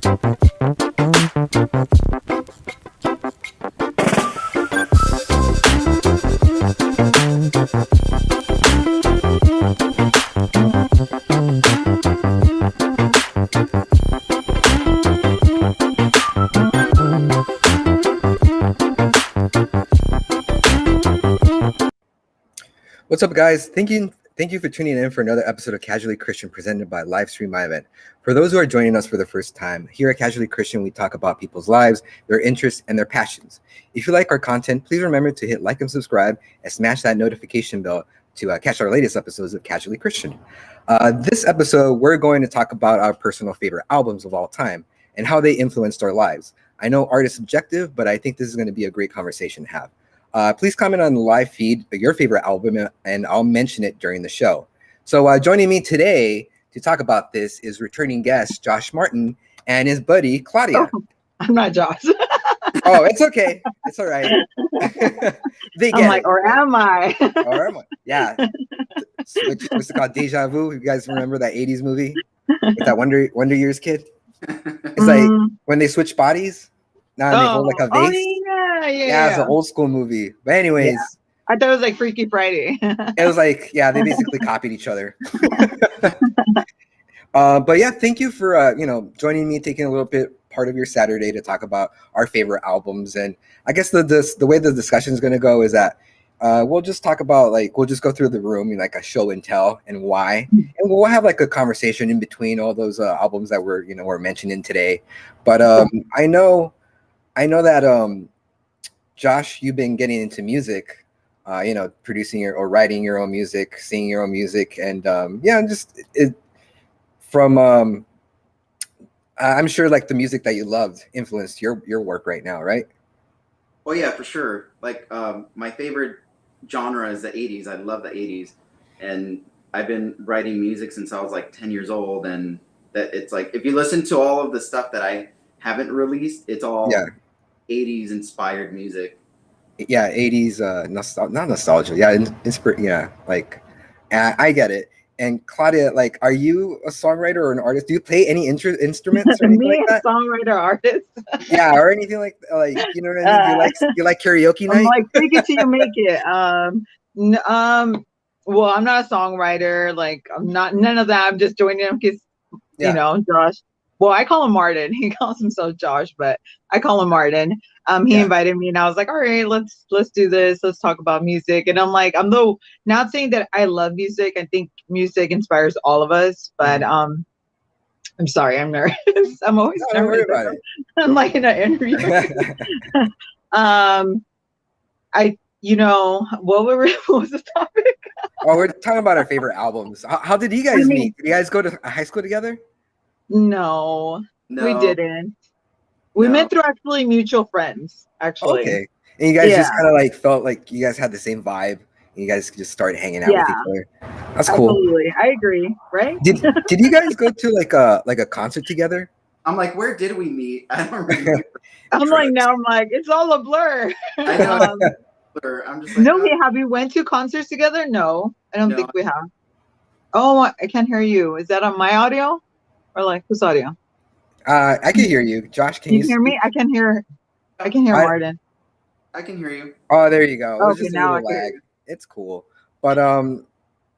What's up, guys? Thank you for tuning in for another episode of Casually Christian presented by Livestream My Event. For those who are joining us for the first time, here at Casually Christian, we talk about people's lives, their interests, and their passions. If you like our content, please remember to hit like and subscribe and smash that notification bell to catch our latest episodes of Casually Christian. This episode, we're going to talk about our personal favorite albums of all time and how they influenced our lives. I know art is subjective, but I think this is going to be a great conversation to have. Please comment on the live feed your favorite album, and I'll mention it during the show. So joining me today to talk about this is returning guest Josh Martin and his buddy Claudia. Oh, I'm not Josh. Oh, it's okay. It's all right. They get I'm like, it. or am I? Or am I? Yeah. What's it called? Deja Vu. You guys remember that 80s movie with that Wonder Years kid? It's like when they switch bodies. Now they hold like a vase. Yeah, it's an old school movie. But anyways, yeah. I thought it was like Freaky Friday. It was like, yeah, they basically copied each other. But yeah, thank you for joining me, taking a little bit part of your Saturday to talk about our favorite albums. And I guess the way the discussion is going to go is that we'll just talk about we'll just go through the room like a show and tell and why, and we'll have like a conversation in between all those albums that we're mentioning today. But I know that Josh, you've been getting into music, producing or writing your own music, singing your own music, and I'm sure like the music that you loved influenced your work right now, right? Oh yeah, for sure. Like my favorite genre is the 80s. I love the 80s, and I've been writing music since I was like 10 years old. And that it's like if you listen to all of the stuff that I haven't released, it's all 80s inspired music. Yeah, 80s not nostalgia. Yeah, I get it. And Claudia, like, are you a songwriter or an artist? Do you play any instruments or anything Me, like that? a songwriter, artist. Yeah, or anything like you know what I mean? Do you like karaoke night? I'm like, fake it till you make it. Well, I'm not a songwriter. Like, I'm not none of that. I'm just joining him because Josh. Well, I call him Martin. He calls himself Josh, but I call him Martin. He invited me, and I was like, all right, let's do this. Let's talk about music. And I'm like, I'm though not saying that I love music. I think music inspires all of us, but I'm sorry, I'm nervous. I'm always nervous. Don't worry about it. I'm like in an interview. What was the topic? Oh, we're talking about our favorite albums. How did you guys meet? Did you guys go to high school together? No, we didn't. We met through actually mutual friends, actually. Okay. And you guys just kind of like felt like you guys had the same vibe. And you guys just started hanging out with each other. That's cool. Absolutely. I agree, right? Did you guys go to like a concert together? I'm like, where did we meet? I don't remember. I'm like, it's all a blur. I know. I'm just like, no, have we went to concerts together? No, I don't think we have. Oh, I can't hear you. Is that on my audio? Or like whose audio? I can hear you. Josh, can you hear me? I can hear Martin. I can hear you. Oh, there you go. Okay, now I can hear you. It's cool. But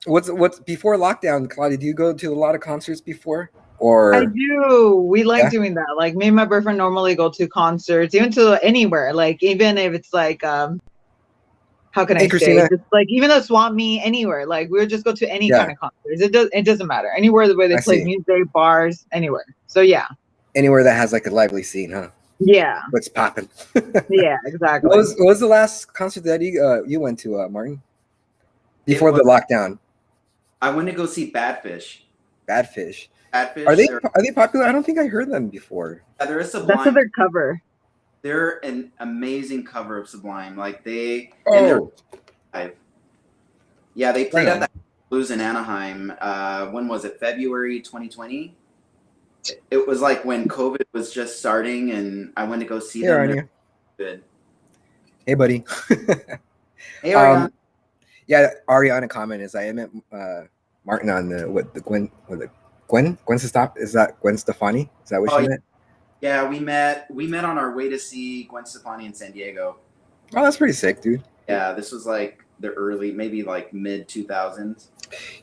what's before lockdown, Claudia, do you go to a lot of concerts before? Or I do. We like doing that. Like me and my boyfriend normally go to concerts, even to anywhere. Like even if it's like how can I say? Just like even the Swamp Meet, anywhere. Like we'll just go to any kind of concerts. It doesn't matter. Anywhere where they play music, bars, anywhere. So yeah. Anywhere that has like a lively scene, huh? Yeah. What's popping? Yeah, exactly. What was the last concert that you went to, Martin? Before the lockdown. I went to go see Badfish. Badfish. Badfish. Are they popular? I don't think I heard them before. Yeah, they're a Sublime. That's their cover. They're an amazing cover of Sublime. Like they. Yeah, they played at the Blues in Anaheim. When was it? February 2020. It was like when COVID was just starting, and I went to go see them. Good. Hey, buddy. Hey, Ariana. Yeah, Ariana comment is I met Martin on Gwen Stefani? Is that Gwen Stefani? Is that what she meant? Yeah, we met on our way to see Gwen Stefani in San Diego. Oh, that's pretty sick, dude. Yeah, this was like the early, maybe like mid 2000s.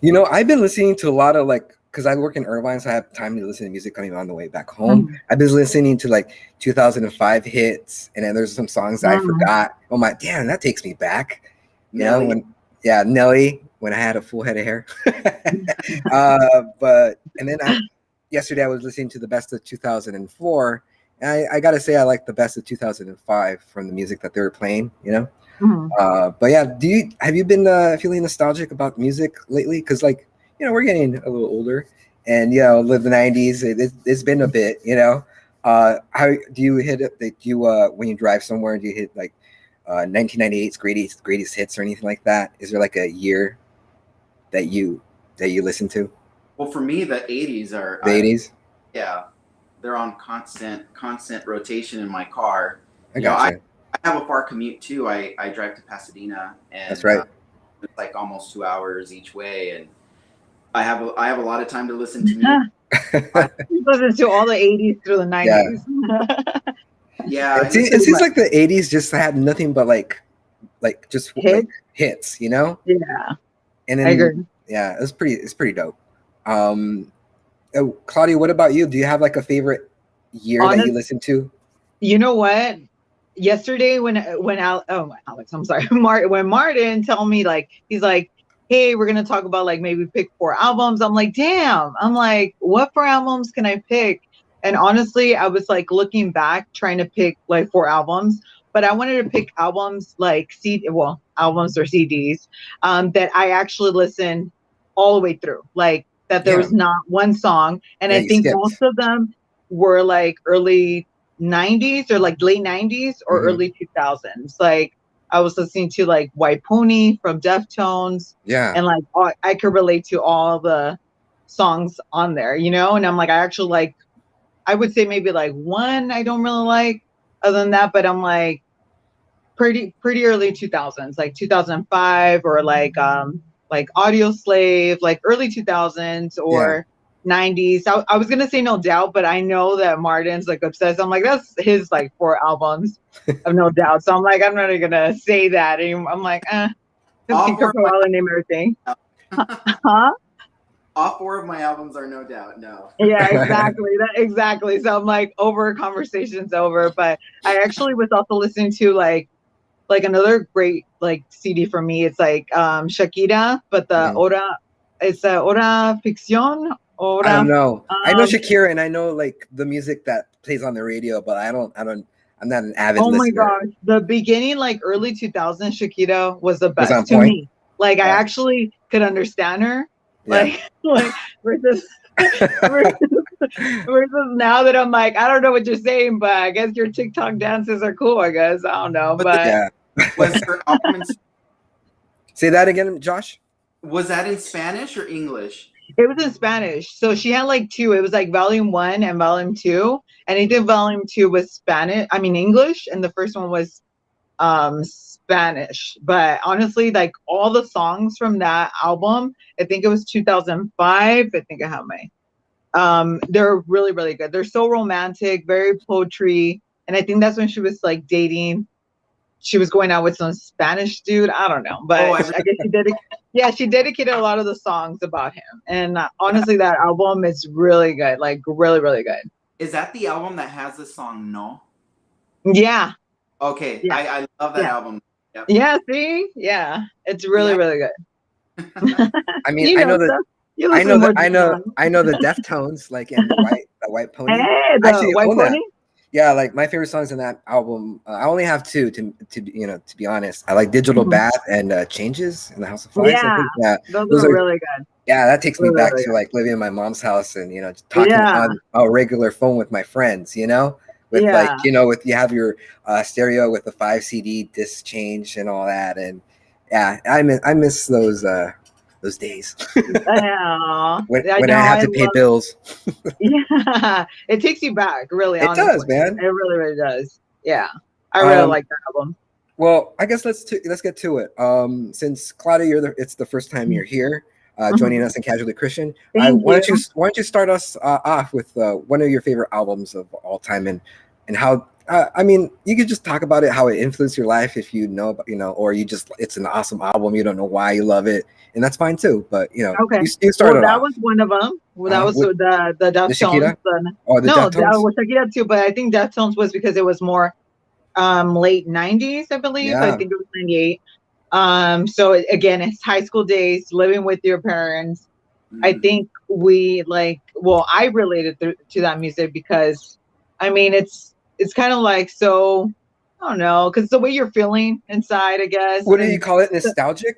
You know, I've been listening to a lot of like, because I work in Irvine, so I have time to listen to music coming on the way back home. Mhm. I've been listening to like 2005 hits, and then there's some songs that I Mhm. forgot. Oh my, damn, that takes me back. You Nelly. know, Nelly, when I had a full head of hair. But and then yesterday I was listening to the best of 2004. And I gotta say I like the best of 2005 from the music that they were playing. You know. Mhm. But yeah, have you been feeling nostalgic about music lately? Because like, you know, we're getting a little older, and you know, live the '90s. It's been a bit, you know. How do you hit it? Do you when you drive somewhere, do you hit like 1998's greatest hits or anything like that? Is there like a year that you listen to? Well, for me, the 80s are The '80s. yeah, they're on constant rotation in my car. I You know, I gotcha. have a far commute too. I drive to Pasadena, That's and right. it's like almost 2 hours each way, and I have a lot of time to listen to music. Listen to all the 80s through the Yeah. 90s. Yeah, It seems like the '80s just had nothing but like just like Hits? hits, you know. Yeah, And I then agree. yeah, it's pretty dope. Claudia, what about you? Do you have like a favorite year that you Honest, listen to? you know what? Yesterday when Alex, I'm sorry, when Martin told me like he's like, hey, we're gonna talk about like maybe pick 4 albums. I'm like, damn. I'm like, what 4 albums can I pick? And honestly, I was like looking back trying to pick like 4 albums, but I wanted to pick albums like albums or CDs that I actually listened all the way through. Like that there Yeah, was not one song. And yeah, I you think most skipped. of them were like early 90s or like late 90s or Hmm. early 2000s. Like I was listening to like White Pony from Deftones, Yeah, and like I could relate to all the songs on there, you know. And I'm like, I actually like, I would say maybe like one I don't really like other than that, but I'm like pretty early 2000s, like 2005 or like Audio Slave, like early 2000s yeah. or 90s. I was gonna say No Doubt, but I know that Martin's like obsessed. I'm like, that's his like 4 albums of No Doubt. So I'm like, I'm not even gonna say that anymore. I'm like, because all he four took of a while to name everything. my Huh? all four of my albums are No Doubt. No. Yeah, exactly. Exactly. So I'm like, over, conversation's over. But I actually was also listening to like another great like CD for me. It's like Shakira, but the Mhm. Hora, it's a Hora Ficción. I don't Hora. know. I know Um, Shakira, and I know like the music that plays on the radio, but I don't. I'm not an avid oh my listener. gosh, the beginning, like early 2000s, Shakira was the Was on best to point. me. Like I Yeah, actually could understand her. yeah. Like versus versus now that I'm like, I don't know what you're saying, but I guess your TikTok dances are cool. I guess I don't know, Was, but Yeah. was her album Say that again, Josh. was that in Spanish or English? it was in Spanish. So she had like two. It was like volume 1 and volume 2. And I think volume 2 was Spanish, I mean English, and the first one was Spanish. But honestly, like all the songs from that album, I think it was 2005. I think I have my they're really, really good. They're so romantic, very poetry. And I think that's when she was like dating, she was going out with some Spanish dude. I don't know, Oh, but I guess she dedicated a lot of the songs about him. And honestly, that album is really good, like really, really good. is that the album that has the song No? Yeah, Okay, yeah, I love that yeah, album. Yep. yeah. See, yeah, it's really, Yeah. really good. I mean, You I know know that. stuff. You listen more than me. I know the Deftones, like in the White Pony. Hey, I the actually White own that. Pony. Yeah, like my favorite songs in that album. I only have two to be honest. I like Digital Mhm. Bath and Changes in the House of Flies. I Yeah, think yeah, those those are are really good. yeah. That takes me Really, back really to like living in my mom's house and just good. talking Yeah, on a regular phone with my friends. With like yeah. with you have your stereo with the 5 CD disc change and all that, and yeah, I miss those days Yeah, I when know. I have I to pay love. bills. Yeah, it takes you back, really, It does, honestly. man. It really, really does. Yeah, I really Um, like that album. Well, I guess let's get to it. Since Claudia, it's the first time you're here. joining us in Casually Christian. Thank Why you. don't you start us off with one of your favorite albums of all time, and how I mean, you could just talk about it, how it influenced your life, if you know, or you just it's an awesome album, you don't know why you love it, and that's fine too. But Okay. you started That off. was one of them. That was With the the Deftones. Shakira or the No, that Deftones? was Shakira too, but I think Deftones was because it was more late 90s, I believe. I Yeah. think it was 98. So again, it's high school days, living with your parents. I think I related to that music because, I mean, it's kind of like, so, I don't know, because the way you're feeling inside, I guess. What do you And call it? Nostalgic?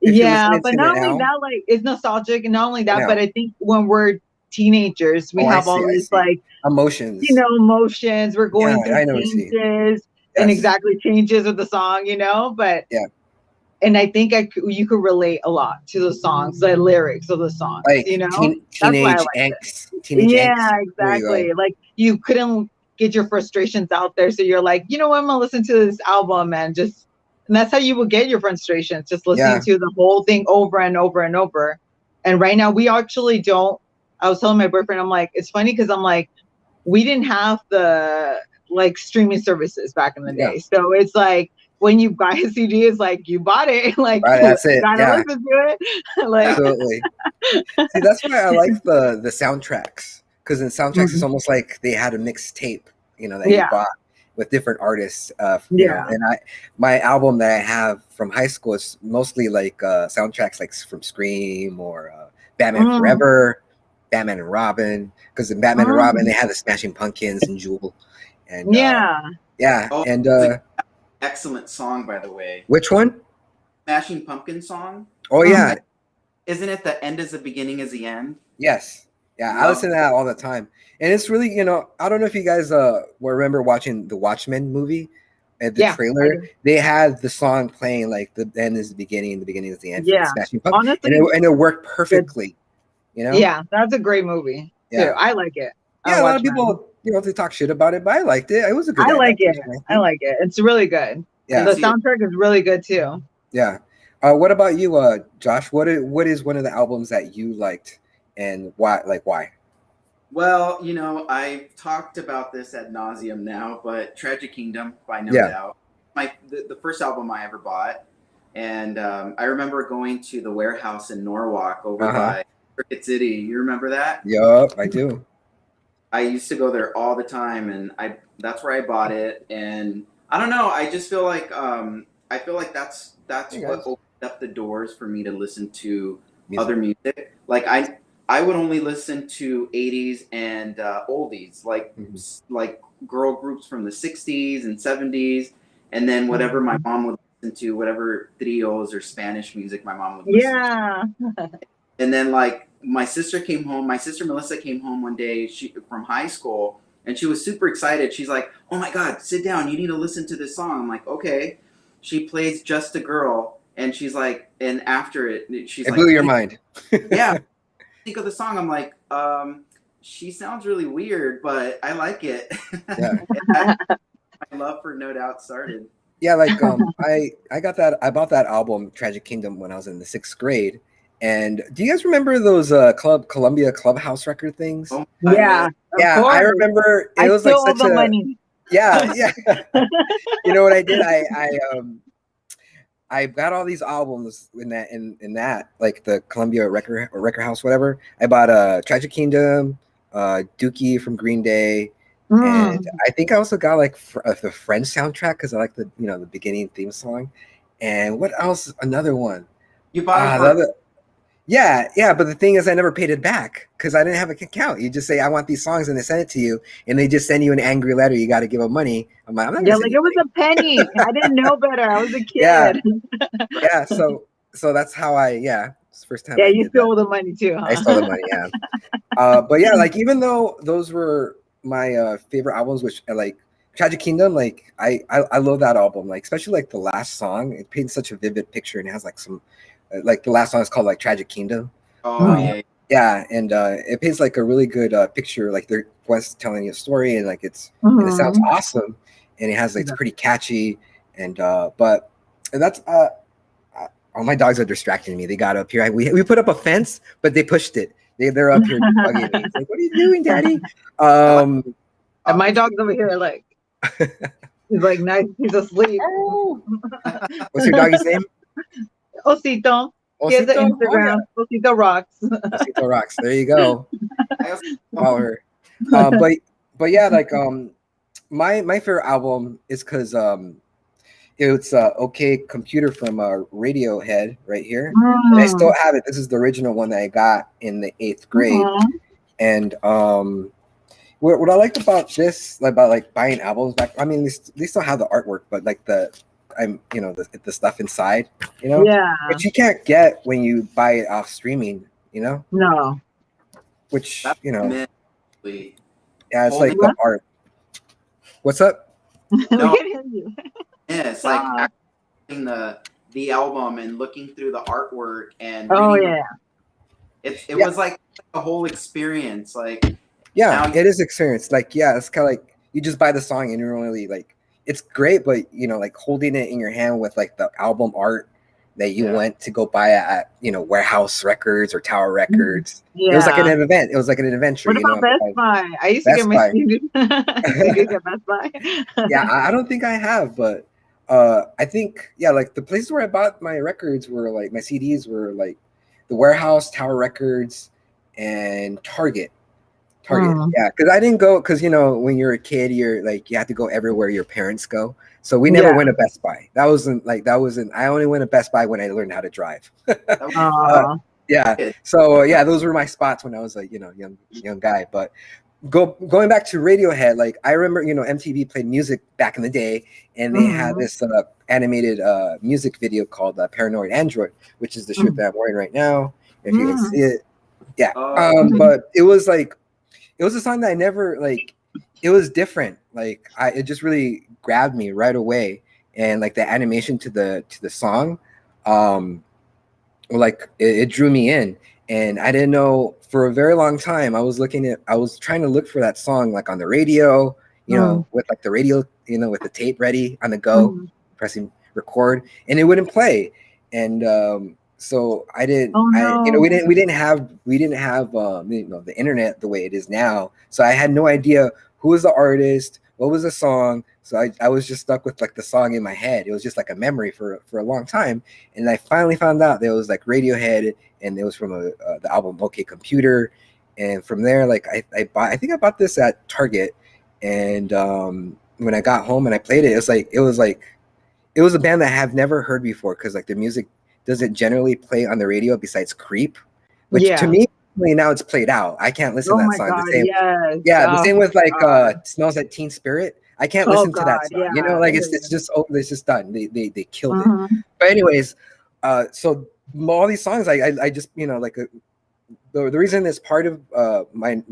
If you're yeah, listening but to not it only now? that, like, it's nostalgic, and not only that, Yeah. but I think when we're teenagers, we Oh, I have all see, I these see. like, Emotions. emotions. We're going Yeah, through I know what you mean. changes and Yes. exactly changes with the song, but Yeah. and I think you could relate a lot to the songs, the lyrics of the songs, Like That's why I teenage like it. angst. Teenage angst. Yeah, There you go. exactly. Like you couldn't get your frustrations out there, so you're like, you know what, I'm gonna listen to this album and that's how you will get your frustrations, just listening Yeah. to the whole thing over and over and over. And right now we actually don't. I was telling my boyfriend, I'm like, it's funny because I'm like, we didn't have the like streaming services back in the Yeah. day, so it's like when you buy a CD, it's like you bought it, like Right, that's you it. gotta Yeah. listen to it. Like, Absolutely. See, that's why I like the soundtracks, because in soundtracks it's Mhm. almost like they had a mixed tape, that you Yeah, bought with different artists. yeah. And my album that I have from high school is mostly like soundtracks like from Scream or Batman Mm, Forever, Batman and Robin, because in Batman and Robin they mm, had the Smashing Pumpkins and Jewel, and yeah. yeah, Oh, and excellent song, by the way. which one? Smashing Pumpkin song. Oh yeah, Isn't it the end is the beginning is the end? yes. Yeah, I Love listen to that all the time. And it's really, I don't know if you guys remember watching the Watchmen movie at the Yeah, I trailer. do. They had the song playing like the end is the beginning is the end for the Yeah. Smashing Pumpkins. Honestly, And it worked perfectly, yeah, that's a great movie too. Yeah. I like it. I Yeah, a lot watch of mine. people, they talk shit about it, but I liked it. It was a good I like it. adaptation, I I think. like it. It's really good. Yeah. The See it. soundtrack is really good too. Yeah. What about you, Josh? What is one of the albums that you liked, and why? Like why? Well, I've talked about this ad nauseum now, but Tragic Kingdom by No Yeah. Doubt, the first album I ever bought, and I remember going to the warehouse in Norwalk over by Circuit City. You remember that? Yup, I do. I used to go there all the time, and that's where I bought it. And I don't know, I just feel like that's Hey, what guys. opened up the doors for me to listen to Music. other music. Like I would only listen to 80s and oldies, like girl groups from the 60s and 70s, and then whatever my mom would listen to, whatever trios or Spanish music my mom would listen to. Yeah. And then like my sister Melissa came home one day from high school, and she was super excited. She's like, "Oh my God, sit down. You need to listen to this song." I'm like, "Okay." She plays Just a Girl, and she's like, and after it, she's It like, blew your mind. yeah, think of the song. I'm like, she sounds really weird, but I like it. Yeah. My love for No Doubt started. Yeah, like I bought that album Tragic Kingdom when I was in the 6th grade. And do you guys remember those Columbia Clubhouse record things? Oh my Yeah. God. Yeah, Of course. I remember it I was like still owe such the a money. yeah. You know what I did? I got all these albums in that like the Columbia record house, whatever. I bought Tragic Kingdom, Dookie from Green Day, and I think I also got like the Friends soundtrack because I like the the beginning theme song. And what else? Another one. You bought it The for other, yeah. But the thing is, I never paid it back because I didn't have an account. You just say I want these songs, and they send it to you, and they just send you an angry letter. You got to give them money. I'm like, I'm not. Yeah, Gonna like send it you was money. a penny. I didn't know better. I was a kid. Yeah. Yeah. So that's how it's the first time. Yeah, I you did stole that. the money too, huh? I stole the money. Yeah. But yeah, like even though those were my favorite albums, which like Tragic Kingdom, like I love that album, like especially like the last song. It paints such a vivid picture, and it has like some like the last song is called like Tragic Kingdom. Oh yeah. Yeah, and it paints like a really good picture. Like they're West telling you a story, and like and it sounds awesome, and it has like it's pretty catchy, and but that's Oh, my dogs are distracting me. They got up here. We put up a fence, but they pushed it. They're up here bugging me. It's like, what are you doing, Daddy? And my dog's over here, like, he's like, nice, he's asleep. Oh. What's your doggy's name? Osito. He has an Osito? Instagram. Osito Rocks. Osito Rocks. There you go. Follow her. But yeah, like my favorite album is because it's OK Computer from Radiohead right here. And I still have it. This is the original one that I got in the 8th grade. And what I liked about this, about like buying albums back, I mean, they still have the artwork, but like the stuff inside, Yeah. which you can't get when you buy it off streaming, No. which That's yeah, it's Holding like the art. What's up? We No. can hear you. Yeah, it's like accessing the album and looking through the artwork and Oh reading yeah. it was like a whole experience. Like Yeah, now it is experience. Like, yeah, it's kind of like you just buy the song and you're really like, it's great, but like holding it in your hand with like the album art that you went to go buy at Warehouse Records or Tower Records. Yeah. It was like an event. It was like an adventure. What about Best Buy? I used to Best get my Buy. CD. Did you get Best Buy? Yeah, I don't think I have, but I think like the places where I bought my records were like my CDs were like the Warehouse, Tower Records, and Target. Yeah, because I didn't go because when you're a kid, you're like you have to go everywhere your parents go. So we never went to Best Buy. That wasn't. I only went to Best Buy when I learned how to drive. Yeah. So yeah, those were my spots when I was like young guy. But going back to Radiohead, like I remember MTV played music back in the day, and they had this animated music video called Paranoid Android, which is the shirt that I'm wearing right now. If you can see it, yeah. But it was like. It was a song that I never like. It was different. Like it just really grabbed me right away, and like the animation to the song, like it drew me in. And I didn't know for a very long time. I was trying to look for that song like on the radio, with like the radio, with the tape ready on the go, pressing record, and it wouldn't play. And so I didn't. We didn't have the internet the way it is now. So I had no idea who was the artist, what was the song. So I was just stuck with like the song in my head. It was just like a memory for a long time. And I finally found out there was like Radiohead, and it was from the album OK Computer. And from there, like I think I bought this at Target. And when I got home and I played it, it was a band that I have never heard before because like the music doesn't generally play on the radio besides Creep, which to me now it's played out. I can't listen to that song. God, the same, the same with like Smells Like Teen Spirit. I can't listen to that song. Like it's just done. They killed it. But anyways, so all these songs I just like the reason it's part of my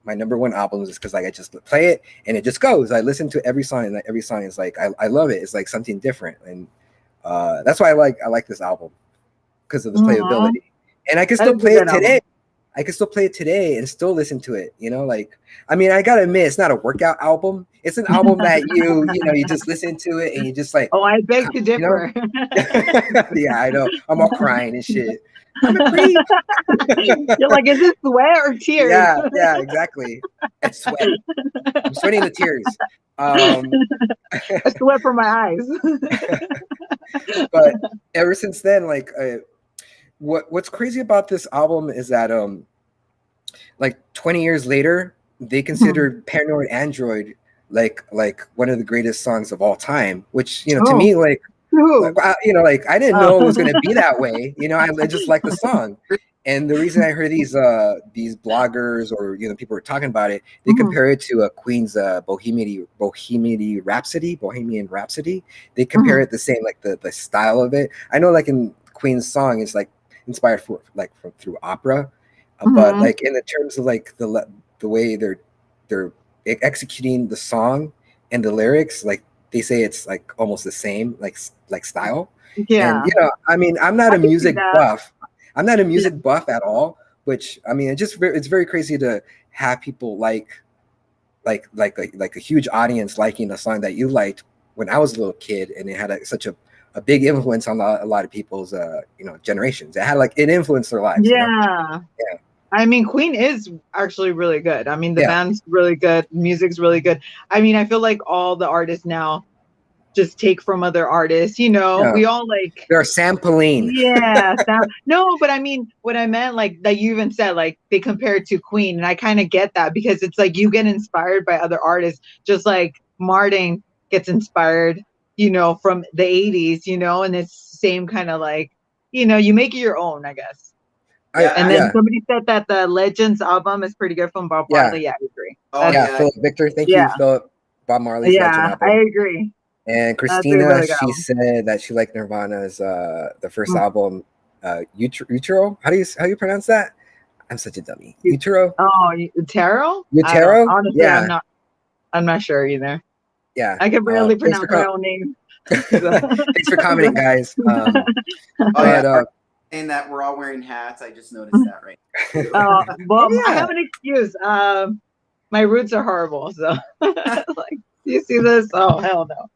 number one albums is because like I just play it and it just goes. I listen to every song and every song is like I love it. It's like something different, and that's why I like this album because of the playability, and I can still play it today. I can still play it today and still listen to it. Like I mean, I gotta admit, it's not a workout album. It's an album that you just listen to it and you just like. Oh, I beg to differ. Yeah, I know. I'm all crying and shit. I'm a creep. You're like, is this sweat or tears? Yeah, exactly. It's sweat. I'm sweating the tears. I sweat from my eyes. But ever since then, like, what's crazy about this album is that, like 20 years later, they considered Paranoid Android like one of the greatest songs of all time. Which to me, like I didn't know it was gonna be that way. I just like the song. And the reason I heard these bloggers or people were talking about it, they compare it to Queen's Bohemian Rhapsody. They compare it the same, like the style of it. I know, like in Queen's song, it's like inspired through opera, but like in the terms of like the way they're executing the song and the lyrics, like they say it's like almost the same, like style. Yeah. And I mean, I'm not a music buff. I'm not a music buff at all, which I mean, it's very crazy to have people like a huge audience liking a song that you liked when I was a little kid, and it had such a a big influence on a lot of people's generations. It had like it influenced their lives. Yeah. Yeah. I mean, Queen is actually really good. I mean, the Yeah. band's really good. Music's really good. I mean, I feel like all the artists now just take from other artists. Yeah. We all like. They're sampling. Yeah. No, but I mean, what I meant, like that you even said, like they compare it to Queen, and I kind of get that because it's like you get inspired by other artists, just like Martin gets inspired, from the 80s, and it's the same kind of like, you make it your own, I guess. And then somebody said that the Legends album is pretty good from Bob Marley. Yeah, I agree. Oh, Philip Victor. Thank you, Philip. Bob Marley's Legend album. I agree. And Christina, really she said that she liked Nirvana's the first album, Utero. How do you pronounce that? I'm such a dummy. Utero. Oh, Utero. Utero. Honestly, I'm not sure either. Yeah, I can barely pronounce my own name. Thanks for commenting, guys. And that we're all wearing hats. I just noticed that right now. I have an excuse. My roots are horrible, so like, do you see this? Oh, hell no.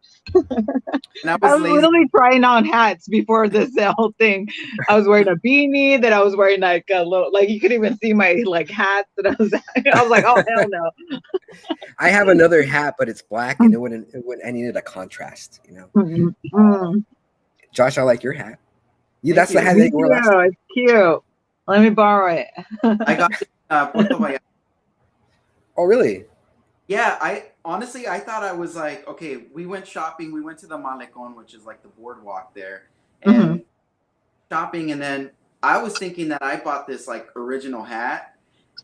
I was literally trying on hats before this whole thing. I was wearing a beanie, that I was wearing like a little, like you could even see my like hat that I was like, oh hell no. I have another hat, but it's black, and I needed a contrast, Mm-hmm. Josh, I like your hat. That's the hat that you wore last time. It's cute. Let me borrow it. I got Puerto Vallarta. Oh, really? Yeah, I thought I was like, okay, we went shopping. We went to the Malecon, which is like the boardwalk there, and shopping. And then I was thinking that I bought this like original hat.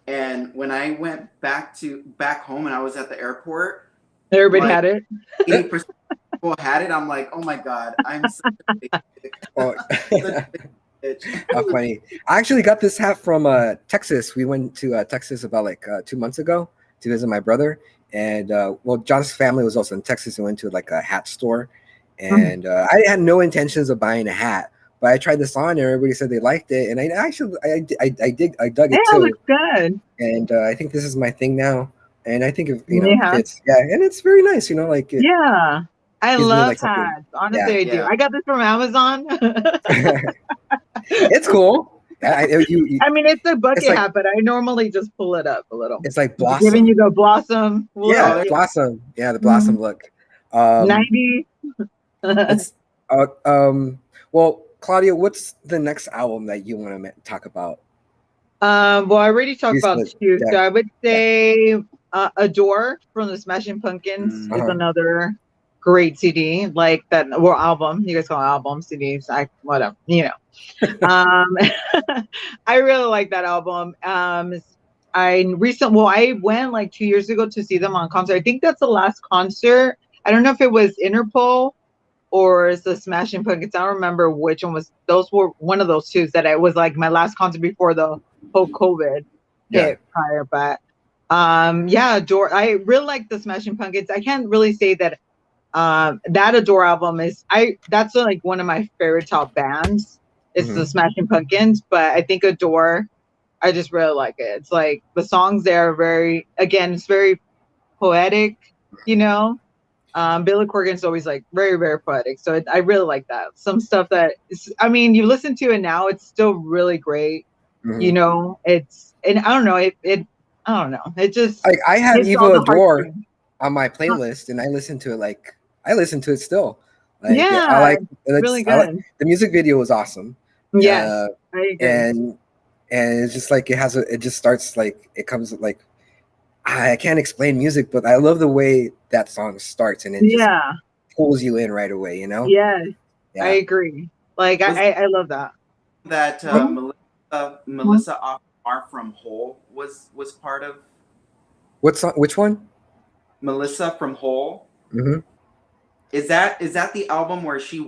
And when I went back home and I was at the airport, everybody had it. 80% people had it. I'm like, oh my God, I'm such a big bitch. How funny. I actually got this hat from Texas. We went to Texas about like 2 months ago to visit my brother. And John's family was also in Texas and went to like a hat store. And I had no intentions of buying a hat, but I tried this on and everybody said they liked it. And I dug it too. It looks good. And I think this is my thing now. And I think it fits. Yeah, and it's very nice, I love hats. Honestly, I do. I got this from Amazon. It's cool. I mean, it's a bucket hat, but I normally just pull it up a little. It's like Blossom. Giving you the Blossom look. Yeah, Blossom. Yeah, the Blossom look. 90. Well, Claudia, what's the next album that you want to talk about? Well, I already talked about two. So I would say Adore from the Smashing Pumpkins is another great CD, like that, or album. You guys call it album, CDs, whatever, I really like that album. I went like 2 years ago to see them on concert. I think that's the last concert. I don't know if it was Interpol or it's the Smashing Pumpkins. I don't remember which one was. Those were one of those two that it was like my last concert before the whole COVID hit prior. But Adore. I really like the Smashing Pumpkins. I can't really say that that Adore album that's like one of my favorite top bands. It's the Smashing Pumpkins, but I think Adore, I just really like it. It's like the songs there are it's very poetic, Billy Corgan's always like very, very poetic. So I really like that. Some stuff that you listen to it now, it's still really great. It's, and I don't know, I don't know. It just, like, I have Evil Adore on my playlist and I listen to it still. Like, I like really good. The music video was awesome. Yes, I agree. And it's just like it just starts like it comes like I can't explain music, but I love the way that song starts and it just pulls you in right away. Yes, I agree. Like I love that. That Melissa Offar from Hole was part of. What song? Which one? Melissa from Hole. Mm-hmm. Is that the album where she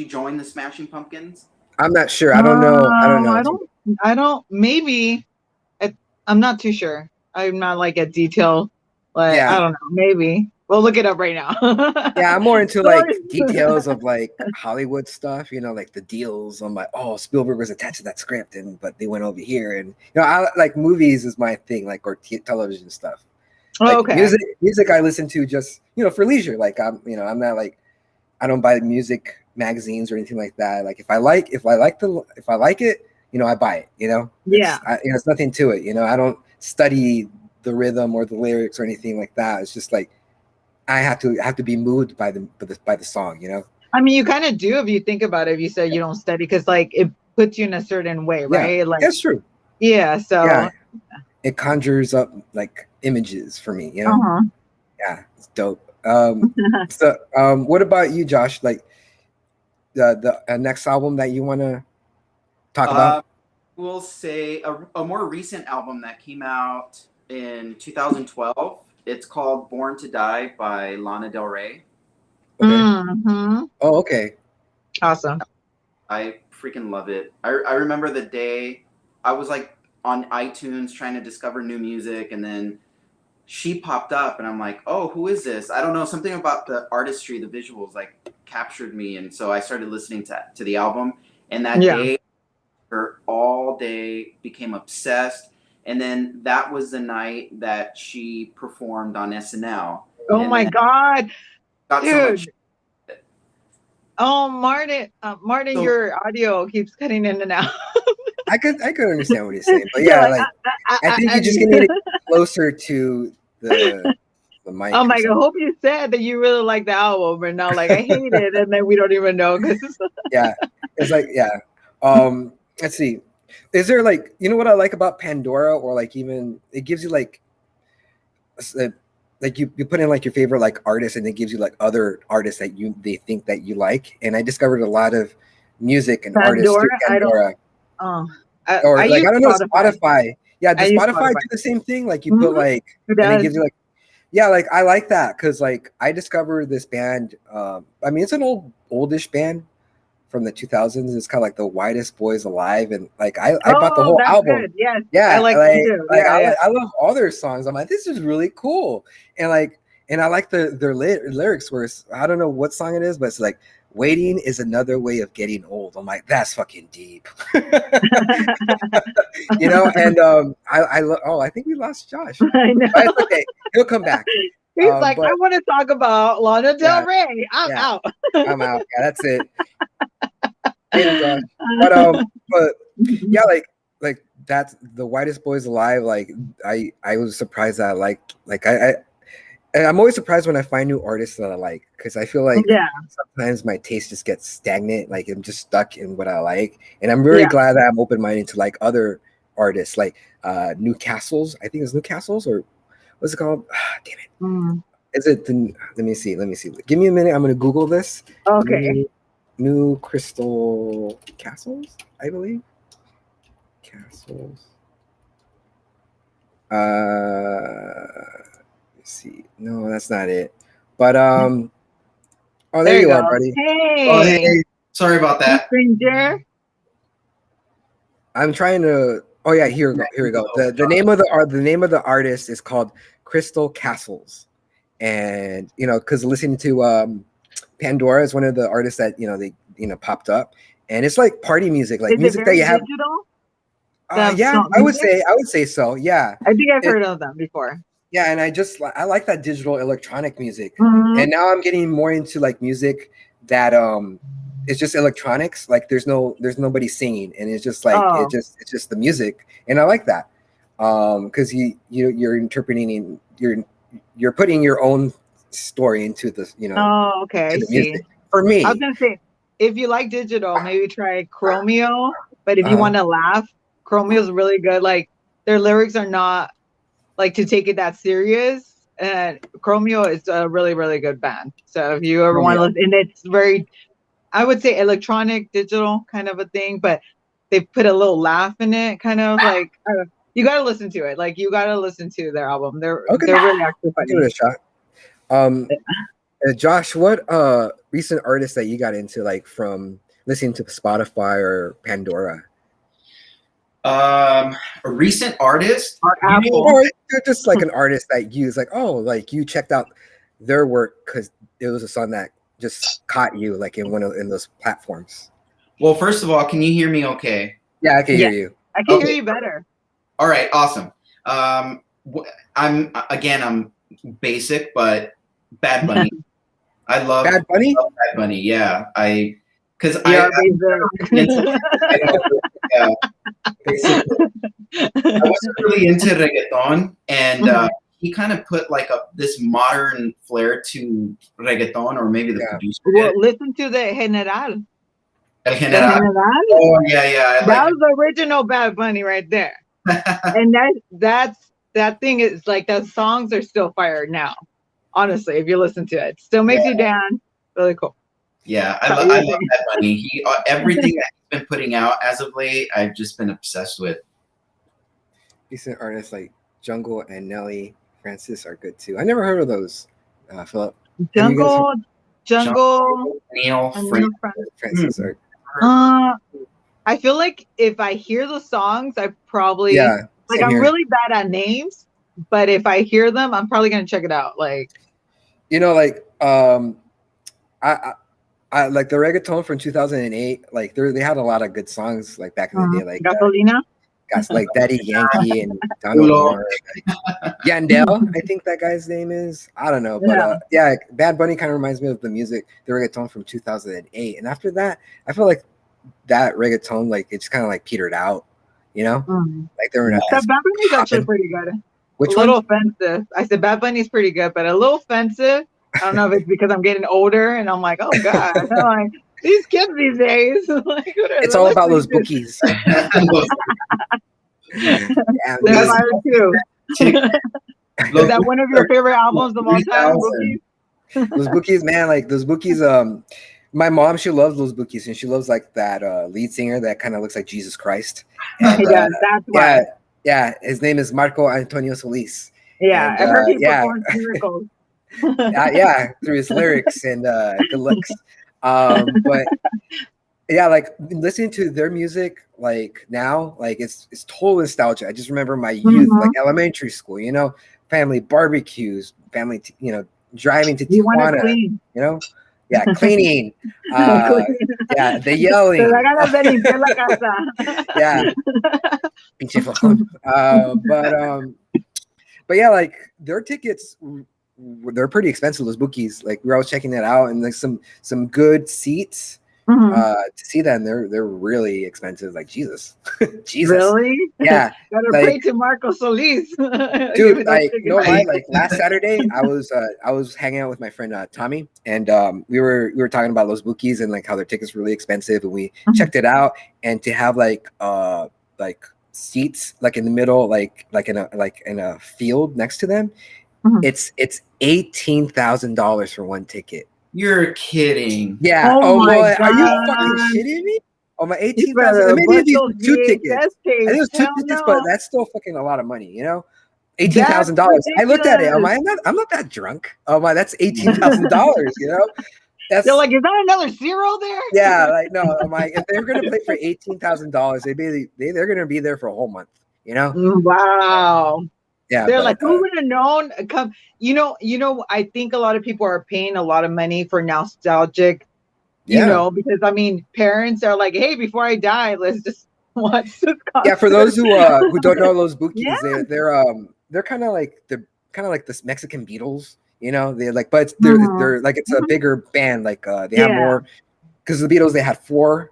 joined the Smashing Pumpkins? I'm not sure. I don't know. I don't. Maybe. I'm not too sure. I'm not like a detail. Like I don't know. Maybe we'll look it up right now. Yeah, I'm more into like details of like Hollywood stuff. Like the deals. I'm like, oh, Spielberg was attached to that script, but they went over here, and I like movies is my thing, like or television stuff. Like, music I listen to just for leisure. Like I'm not like I don't buy music magazines or anything like that. Like if I like it, you know, I buy it. You know, Yeah. you know, it's nothing to it. You know, I don't study the rhythm or the lyrics or anything like that. It's just like I have to be moved by the song. You know. I mean, you kind of do if you think about it. If you said you don't study, because like it puts you in a certain way, Yeah, right? Like, that's true. yeah. So, Yeah, it conjures up like images for me. You know. uh-huh. Yeah, it's dope. So, what about you, Josh? Like the next album that you want to talk about? We'll say a more recent album that came out in 2012. It's called Born to Die by Lana Del Rey. Okay. Mm-hmm. Oh, okay. Awesome. I freaking love it. I remember the day I was like on iTunes trying to discover new music, and then she popped up, and I'm like, oh, who is this? I don't know. Something about the artistry, the visuals, like captured me, and so I started listening to the album. And that Yeah. day, her all day became obsessed. And then that was the night that she performed on SNL. Oh And my then God, got so much. dude. Oh, Martin, So- your audio keeps cutting in and out. I could understand what he's saying, but You're yeah, like, like I think you just need to get closer to the mic. Oh or my God, something. hope you said that you really like the album, and now like I hate it, and then we don't even know because Yeah, it's like let's see. Is there like, you know what I like about Pandora, or like even it gives you like like you put in like your favorite like artist, and it gives you like other artists that they think that you like. And I discovered a lot of music and artists through Pandora? Pandora. I Or like use I don't know, Spotify. Spotify. Yeah, I does use Spotify Spotify. do the same thing? Like you put like, It and it does. gives you like, yeah, like I like that because like I discovered this band. I mean, it's an oldish band from the 2000s. It's kind of like the Whitest Boys Alive, and like I bought the whole that's album. good. Yes, Yeah, I like them too. Yeah. I love all their songs. I'm like, this is really cool, and I like their lyrics. Where I don't know what song it is, but it's like, waiting is another way of getting old. I'm like, that's fucking deep. You know, and I think we lost Josh. I know. But it's okay, he'll come back. He's like, but I want to talk about Lana Del Rey. I'm yeah. out. I'm out. Yeah, that's it. Later, Josh. But yeah, like that's the Whitest Boys Alive. Like I was surprised that and I'm always surprised when I find new artists that I like, because I feel like sometimes my taste just gets stagnant. Like I'm just stuck in what I like, and I'm really glad that I'm open-minded to like other artists, like Newcastle's. I think it's Newcastle's, or what's it called? Damn it. Is it the? Let me see. Give me a minute. I'm gonna Google this. Okay. New Crystal Castles, I believe. Castles. Let's see. No, that's not it. But oh, there you are, buddy. Hey. Oh, hey. Sorry about that. Stranger. I'm trying to. Oh yeah, here we go. The name of the artist is called Crystal Castles, and you know, because listening to Pandora is one of the artists that they popped up, and it's like party music, like music that you have. Digital? Yeah, I would say so. Yeah, I think I've heard of them before. Yeah, and I like that digital electronic music, Mm-hmm. and now I'm getting more into like music that it's just electronics. Like there's nobody singing, and it's just like it's just the music, and I like that because you're interpreting, you're putting your own story into the Oh, okay, I the see. music. For me, I was gonna say, if you like digital, maybe try Chromeo. But if you want to laugh, Chromeo is really good. Like their lyrics are not like to take it that serious. And Chromeo is a really, really good band. So if you ever want to listen, and it's very, I would say electronic, digital kind of a thing, but they put a little laugh in it, kind of like, you got to listen to it. Like you got to listen to their album. They're really actually funny. Give it a shot. Josh, what recent artists that you got into, like from listening to Spotify or Pandora? A recent artist, or you're just like an artist that you like you checked out their work because it was a song that just caught you like in those platforms. Well, first of all, can you hear me okay? Yeah, I can hear you. I can hear you better. All right, awesome. I'm basic, but Bad Bunny. I love Bad Bunny. Bad Bunny. Yeah, I because Yeah, yeah, basically. I wasn't really into reggaeton, and he kind of put like this modern flair to reggaeton, or maybe the producer well, did. listen to the General. El The General. General. Oh yeah, I That like was the original Bad Bunny right there. And that thing is like, the songs are still fire now. Honestly, if you listen to it, still makes you dance. Really cool. Yeah, I love Bad Bunny. He everything that he's been putting out as of late, I've just been obsessed with. Decent artists like Jungle and Nelly Francis are good too. I never heard of those, Philip. Jungle, Neil Francis are. I feel like if I hear the songs, I probably like, I'm really bad at names, but if I hear them, I'm probably gonna check it out. Like, you know, like I like the reggaeton from 2008. Like they had a lot of good songs like back in the day, like Gasolina. Guys like Daddy Yankee and Donald Yandel, I think that guy's name is. I don't know, but Bad Bunny kind of reminds me of the music, the reggaeton from 2008. And after that, I feel like that reggaeton, like it's kind of like petered out, you know? Like they were not. Bad Bunny's actually pretty good. Which a little offensive. I said Bad Bunny's pretty good, but a little offensive. I don't know if it's because I'm getting older and I'm like, oh God, I'm like, these kids these days. Like, it's all about those bookies. They're fire too. Is that one of your favorite albums of all time? Those bookies, man, like those bookies. My mom, she loves those bookies, and she loves like that lead singer that kind of looks like Jesus Christ. And, that's why. Yeah, his name is Marco Antonio Solis. Yeah, and, I heard he performs miracles. Through his lyrics and good looks. But yeah, like listening to their music, like now, like it's total nostalgia. I just remember my youth, like elementary school, you know, family barbecues, family, driving to Tijuana, you know, cleaning, the yelling, but yeah, like their tickets, they're pretty expensive, those bookies. Like I was checking that out, and like some good seats to see them, they're really expensive. Like Jesus. Really? Yeah. Gotta pray to Marco Solis. Dude, like no lie, like last Saturday I was hanging out with my friend Tommy, and we were talking about those bookies and like how their tickets were really expensive, and we checked it out, and to have like seats like in the middle, like in a field next to them, it's $18,000 for one ticket. You're kidding. Yeah. Oh my God. Are you fucking shitting me? Oh my, 18,000. Maybe it's 2 tickets. I think it was 2 tickets, but that's still fucking a lot of money, you know? $18,000. I looked at it. I'm not that drunk. Oh my, that's $18,000, you know? They're like, is that another zero there? Yeah, like no, I'm like, if they're gonna play for $18,000, they're gonna be there for a whole month, you know? Wow. Yeah, they're like, who would have known? Come, you know. I think a lot of people are paying a lot of money for nostalgic, you know, because I mean, parents are like, hey, before I die, let's just watch this concert. Yeah, for those who don't know those bookies, they're kind of like this Mexican Beatles, you know. They're like, but they're like it's a bigger band. Like they have more, because the Beatles, they had four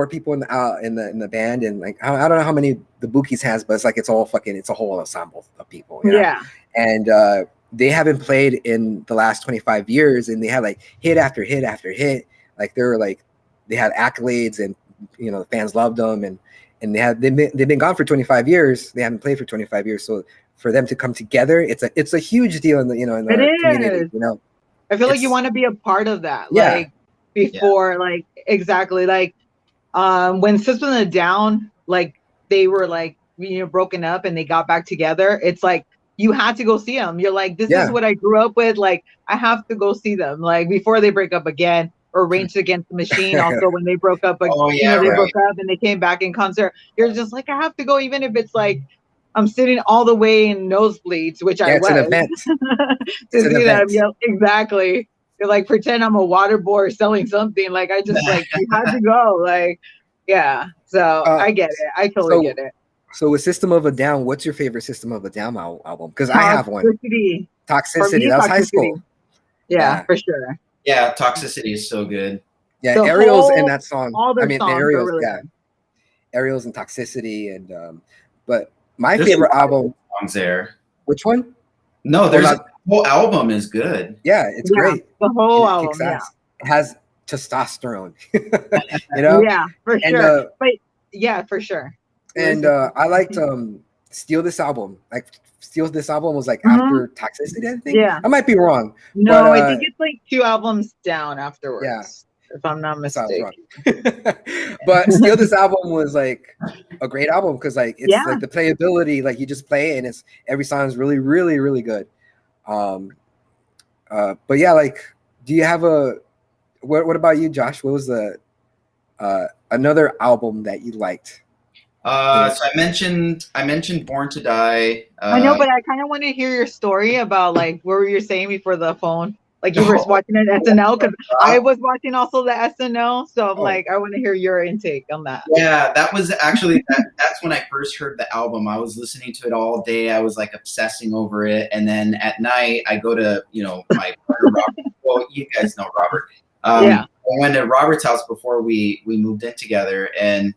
people in the band, and like I don't know how many the Bookies has, but it's like it's a whole ensemble of people, you know? Yeah. And they haven't played in the last 25 years, and they had like hit after hit after hit. Like they had accolades, and you know the fans loved them, and they've been gone for 25 years. They haven't played for 25 years, so for them to come together, it's a huge deal in the community. You know, I feel like you want to be a part of that. Yeah. Like before, like exactly like. When System of a Down, like they were like, broken up and they got back together, it's like you had to go see them. You're like, this is what I grew up with. Like, I have to go see them. Like before they break up again, or Rage Against the Machine. Also, when they broke up, they broke up and they came back in concert. You're just like, I have to go, even if it's like I'm sitting all the way in nosebleeds, which I was. It's an event. To see them, exactly. You're like, pretend I'm a water boy selling something. Like, I just like, you had to go. Like, yeah. So I get it. I totally get it. So with System of a Down, what's your favorite System of a Down album? Because I have one. Toxicity. That was high school. Yeah, for sure. Yeah, Toxicity is so good. Yeah, The Ariel's in whole, that song. all I their mean, songs are Ariel's, really yeah, good. Ariel's and Toxicity, and but my There's a favorite lot of album, songs there. which one? No, Oh, there's not, the whole album is good. yeah, it's Yeah, great. the And whole it kicks album. Yeah, ass. It has testosterone, you know. yeah, for And sure. But yeah, for sure. I liked Steal This Album. Like Steal This Album was like Mhm. after Toxicity, I think. Yeah. I might be wrong, No, but I think it's like 2 albums down yeah, afterwards, if I'm not so I was wrong. mistaken. But Steal This Album was like a great album because like it's Yeah. like the playability, like you just play it and it's every song is really, really, really good. But yeah, like, do you have what about you, Josh? What was the another album that you liked? So I mentioned Born to Die. I know, but I kind of want to hear your story about like what were you saying before the phone? Like you were watching an SNL, because I was watching also the SNL, so I'm like, I want to hear your intake on that. Yeah, that was actually that's when I first heard the album. I was listening to it all day. I was like obsessing over it, and then at night I go to my partner Robert. Well, you guys know Robert. Yeah. I went to Robert's house before we moved in together, and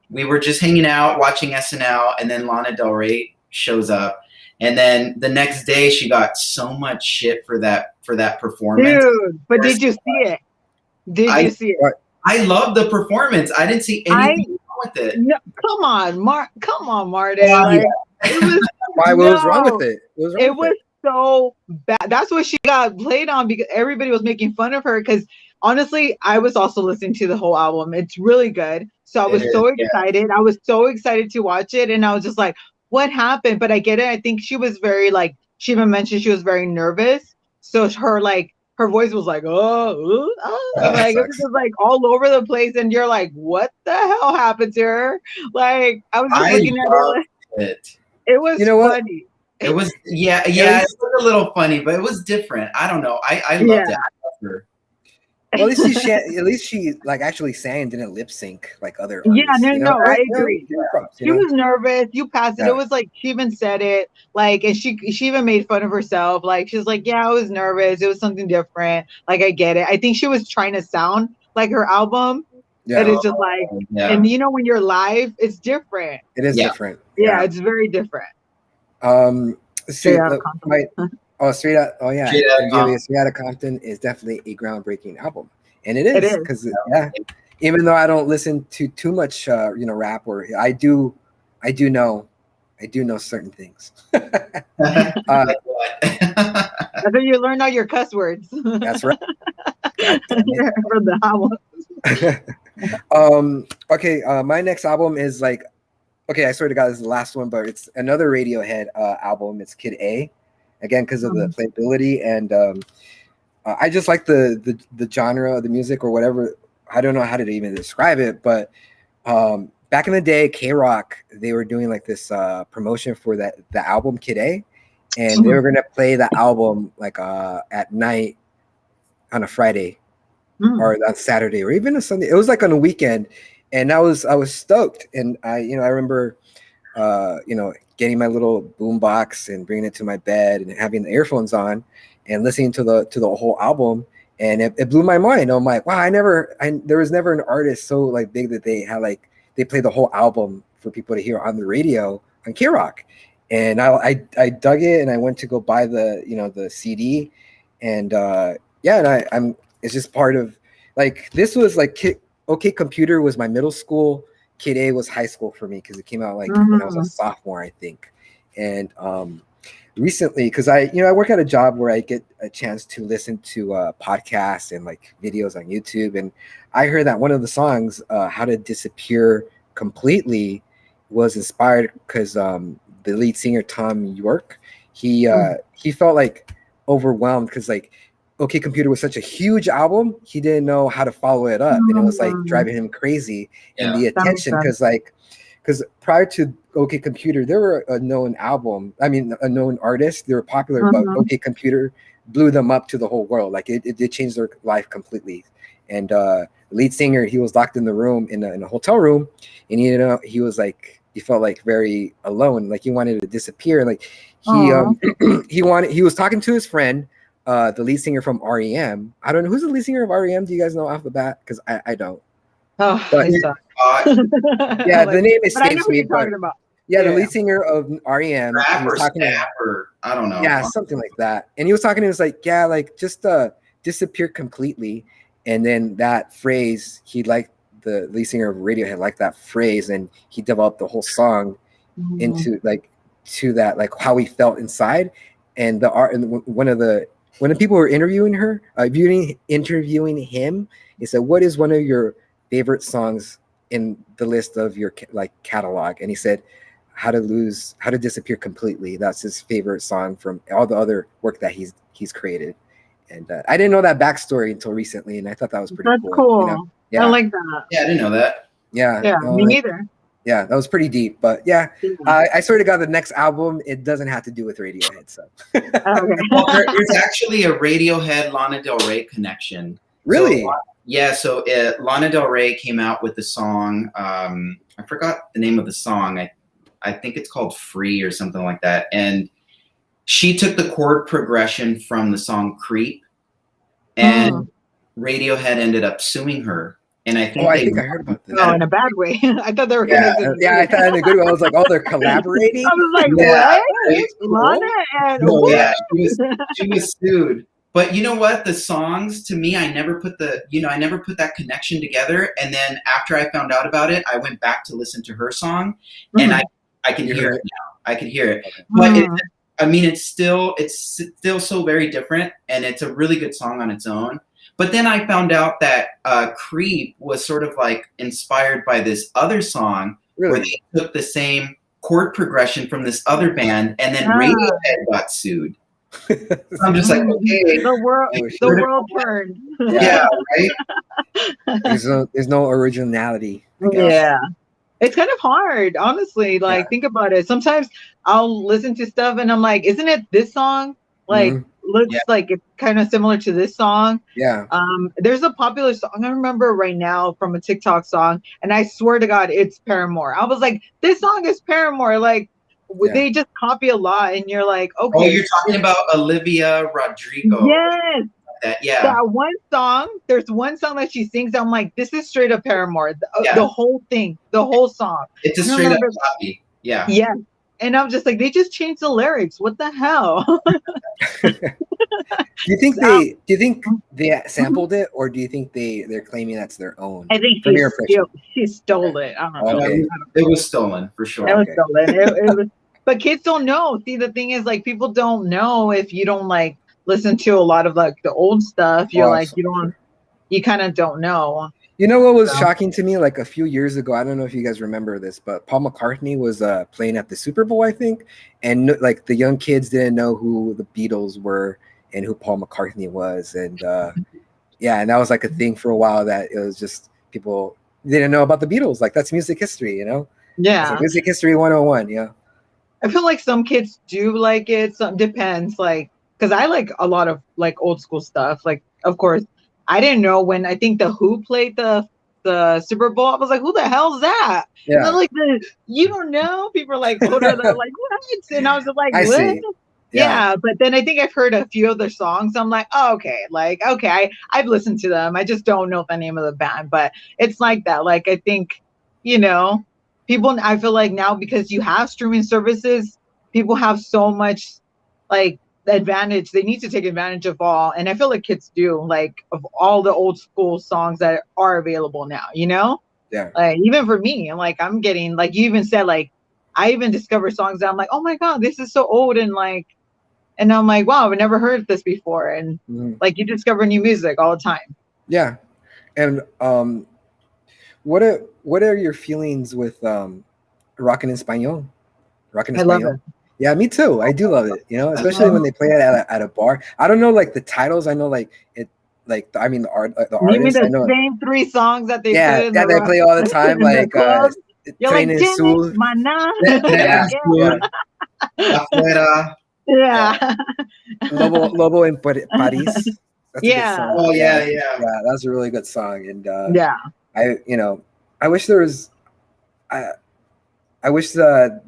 we were just hanging out watching SNL, and then Lana Del Rey shows up. And then the next day, she got so much shit for that performance. Dude, but did you see it? Did you see it? I love the performance. I didn't see anything wrong with it. No, come on, Martin. Like, it was, Why? What was wrong with it? It was so bad. That's what she got played on because everybody was making fun of her. Because honestly, I was also listening to the whole album. It's really good. So I was so excited. I was so excited to watch it, and I was just like, what happened? But I get it. I think she was very like, she even mentioned she was very nervous. So her voice was like, like it was just like all over the place. And you're like, what the hell happened to her? Like, I was just looking at it. It was funny. It was, it was a little funny, but it was different. I don't know. I loved it. I loved her. Well, at least she like actually sang and didn't lip sync like other artists. Yeah, no, I agree. She was nervous. You passed it. Yeah. It was like she even said it. Like, and she even made fun of herself. Like, she's like, yeah, I was nervous. It was something different. Like, I get it. I think she was trying to sound like her album. Yeah. And it's just like, and when you're live, it's different. It is different. Yeah, it's very different. Straight Outta Compton is definitely a groundbreaking album, and it is because even though I don't listen to too much rap, or I do know certain things. I think you learned all your cuss words. That's right. From the album. Okay, my next album is like, okay, I sort of got this last one, but it's another Radiohead album. It's Kid A, again because of the playability, and I just like the genre of the music or whatever. I don't know how to even describe it, but back in the day, K-Rock, they were doing like this promotion for the album Kid A, and they were gonna play the album like at night on a Friday or on Saturday or even a Sunday. It was like on a weekend. And I was stoked, and I remember, getting my little boom box and bringing it to my bed and having the earphones on and listening to the whole album, and it blew my mind. I'm like, wow, there was never an artist so like big that they played the whole album for people to hear on the radio on K-Rock, and I dug it, and I went to go buy the CD, and and it's just part of like this was like OK Computer was my middle school. Kid A was high school for me because it came out like when I was a sophomore, I think. And recently, because I work at a job where I get a chance to listen to podcasts and like videos on YouTube, and I heard that one of the songs, "How to Disappear Completely," was inspired because the lead singer Tom York, he felt like overwhelmed because like OK Computer was such a huge album, he didn't know how to follow it up, and it was like driving him crazy. And the attention, because prior to OK Computer, there were a known artist. They were popular, but OK Computer blew them up to the whole world. Like it changed their life completely. And the lead singer, he was locked in the room in a hotel room, and he was like, he felt like very alone, like he wanted to disappear. Like he was talking to his friend the lead singer from REM. I don't know who's the lead singer of REM. Do you guys know off the bat? Because I don't. Oh, But- I suck. Yeah, I'm the like, name but I know escapes what me. you're But talking about. yeah, the Yeah. lead singer of REM. Rap He or was talking to, snap or I don't know. yeah, something like that. And he was talking. He was like, yeah, like just disappear completely. And then that phrase, he liked the lead singer of Radiohead liked that phrase, and he developed the whole song Mhm. into like to that, like how he felt inside. And the art, and one of the when the people were interviewing her, interviewing him, he said, "What is one of your favorite songs in the list of your like catalog?" And he said, how to disappear completely. That's his favorite song from all the other work that he's created. And I didn't know that backstory until recently, and I thought that was pretty That's cool. cool. You know? Yeah, I like that. Yeah, I didn't know that. yeah, Yeah, no, me like, neither. yeah, that was pretty deep. But yeah, Yeah. I sort of got the next album. It doesn't have to do with Radiohead, so Okay. Well, there's actually a Radiohead Lana Del Rey connection. really, So, yeah, so Lana Del Rey came out with the song. I forgot the name of the song. I think it's called Free or something like that. And she took the chord progression from the song Creep, and Radiohead ended up suing her. And I think I think I heard about this. Oh, in a bad way. I thought they were Yeah, connected. yeah, I thought in a good way. I was like, oh, they're collaborating. I was like, Yeah. what? Lana and No, what? yeah, she was sued. But you know what? The songs, to me, I never put that connection together. And then after I found out about it, I went back to listen to her song, and I can hear it now. I can hear it. But it's still so very different, and it's a really good song on its own. But then I found out that Creep was sort of like inspired by this other song where Really? they took the same chord progression from this other band, and then Radiohead got sued. I'm just like, okay, the world turned. yeah, right. There's no originality. I guess. Yeah. It's kind of hard, honestly. Like, think about it. Sometimes I'll listen to stuff and I'm like, isn't it this song? Like, looks like it's kind of similar to this song. Yeah. There's a popular song I remember right now from a TikTok song, and I swear to God, it's Paramore. I was like, this song is Paramore. Like, they just copy a lot, and you're like, okay. Oh, you're talking about Olivia Rodrigo. Yes. That one song, there's one song that she sings. I'm like, this is straight up Paramore. The whole thing, the whole song. It's a straight up copy. Yeah. Yeah. And I'm just like, they just changed the lyrics. What the hell? Do you think they sampled it, or do you think they're claiming that's their own? I think she stole it. I don't know. Okay. It was stolen for sure. It was stolen. It was, but kids don't know. See, the thing is, like, people don't know if you don't like listen to a lot of like the old stuff. You're like, you kind of don't know. You know what was shocking to me? Like a few years ago, I don't know if you guys remember this, but Paul McCartney was playing at the Super Bowl, I think, and like the young kids didn't know who the Beatles were and who Paul McCartney was, and and that was like a thing for a while, that it was just people didn't know about the Beatles. Like, that's music history, you know? Yeah, like music history 101. Yeah, I feel like some kids do like it. Some depends, like, because I like a lot of like old school stuff. Like, of course. I didn't know when I think the Who played the Super Bowl. I was like, who the hell's that? Yeah. And I'm like, you don't know? People are like, older, they're like, what? And I was like, I what? see. Yeah. But then I think I've heard a few of their songs. I'm like, oh, okay. Like, okay, I've listened to them. I just don't know the name of the band. But it's like that. Like, I think, people, I feel like now, because you have streaming services, people have so much, like, the advantage. They need to take advantage of all, and I feel like kids do, like, of all the old school songs that are available now, yeah, like, even for me, like, I'm getting, like, you even said, like, I even discovered songs that I'm like, oh my god, this is so old, and like, and I'm like, wow, I've never heard this before. And like, you discover new music all the time. Yeah. And what are your feelings with Rockin' in Español? Rockin' in Español. Love it. Yeah, me too. I do love it. Especially when they play it at a bar. I don't know, like, the titles. I know, like, it, like, I mean, the artist. You mean the same 3 songs that they play? Yeah, they play all the time. Like, you're like, Jimmy, Maná. Afuera. Yeah. Lobo in Paris. That's a good song. Oh yeah. Yeah, that's a really good song. And I wish there was. I wish there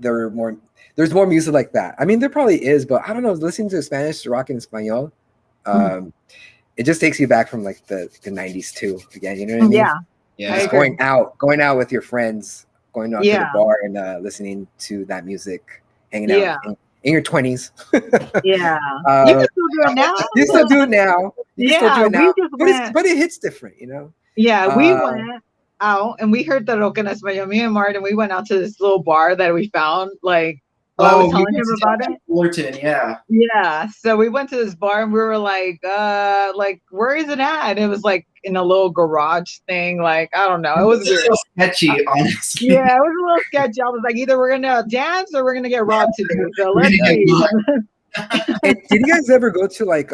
were more. there's more music like that. I mean, there probably is, but I don't know. Listening to Spanish rock in español, it just takes you back from like the 90s too. Again, you know what I mean? Yeah. Yeah. Just going out with your friends, going out to the bar and listening to that music, hanging out in your 20s. Yeah. You can still do it now. You still do it now. You can still do it now. But it hits different, you know? Yeah, we went out and we heard the Rock en Español. Me and Martin, we went out to this little bar that we found, like, I was telling him about it. Fullerton, yeah. Yeah. So we went to this bar and we were like, where is it at? And it was like in a little garage thing. Like, I don't know. It was weird. So sketchy, honestly. Yeah, it was a little sketchy. I was like, either we're gonna dance or we're gonna get robbed today. So let's see. Did you guys ever go to like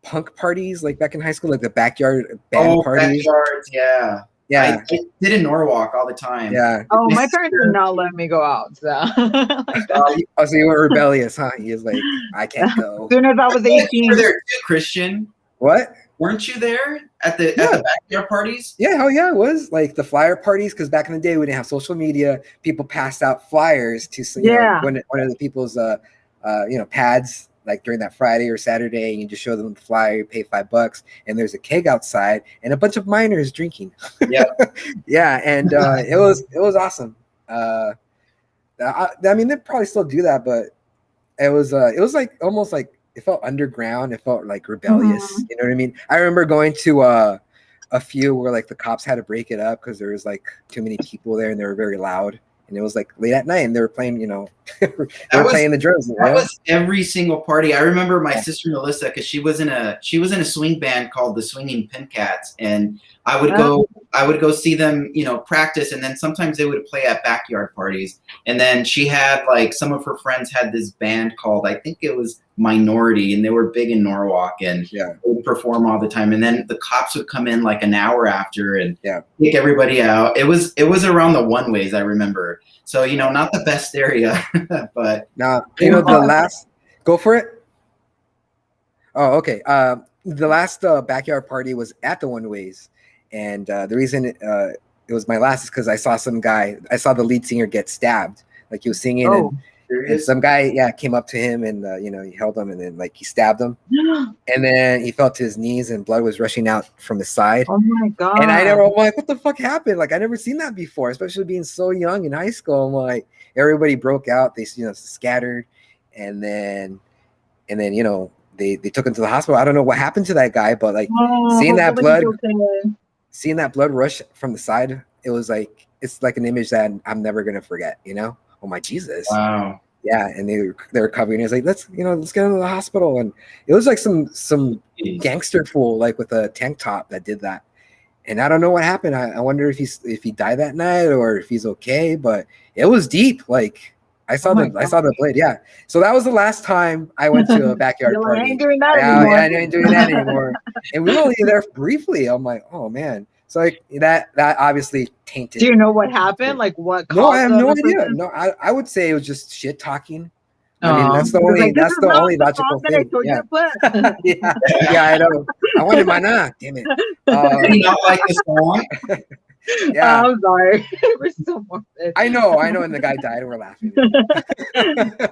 punk parties like back in high school, like the backyard band parties? Backyards, yeah. Yeah. I did in Norwalk all the time. Yeah. Oh, my parents did not let me go out. So, oh, so you were rebellious, huh? He was like, I can't go. As soon as I was 18. You were there too, Christian. What? Weren't you there at the backyard parties? Yeah, hell yeah, it was like the flyer parties. Because back in the day, we didn't have social media. People passed out flyers to one of the people's pads. Like during that Friday or Saturday, and you just show them the flyer, you pay $5, and there's a keg outside and a bunch of minors drinking. Yeah, yeah, and it was awesome. I mean, they probably still do that, but it was like almost like it felt underground. It felt like rebellious. You know what I mean? I remember going to a few where like the cops had to break it up because there was like too many people there and they were very loud. And it was like late at night, and they were playing, playing the drums. That was every single party. I remember my sister Melissa, because she was in a swing band called the Swinging Pin Cats, and I would go see them, practice, and then sometimes they would play at backyard parties. And then she had like some of her friends had this band called, I think it was Minority, and they were big in Norwalk, and they would perform all the time. And then the cops would come in like an hour after and kick everybody out. It was around the one ways, I remember. So not the best area, but now the last go for it. Oh, okay. The last backyard party was at the one ways, and the reason it was my last is because I saw the lead singer get stabbed, like he was singing and some guy came up to him and he held him and then like he stabbed him and then he fell to his knees and blood was rushing out from his side. Oh my god. And I'm like, what the fuck happened? Like I never seen that before, especially being so young in high school. I'm like, everybody broke out, they scattered, and then they took him to the hospital. I don't know what happened to that guy, but like seeing that blood rush from the side, it's like an image that I'm never gonna forget, Oh my Jesus. Wow. Yeah, and they were covering it. It's like, let's get into the hospital. And it was like some gangster fool like with a tank top that did that. And I don't know what happened. I wonder if he died that night or if he's okay, but it was deep. Like I saw the blade. Yeah. So that was the last time I went to a backyard party. I ain't doing that anymore. I ain't doing that anymore. And we were only there briefly. I'm like, oh man. So like that obviously tainted. Do you know what happened? Like what? No, I have no idea. No, I would say it was just shit talking. I mean, that's the only logical thing. Yeah, I know. I wanted my damn it. Did you not like the song? Yeah, I'm sorry. We're so morbid. I know, and the guy died, and we're laughing. It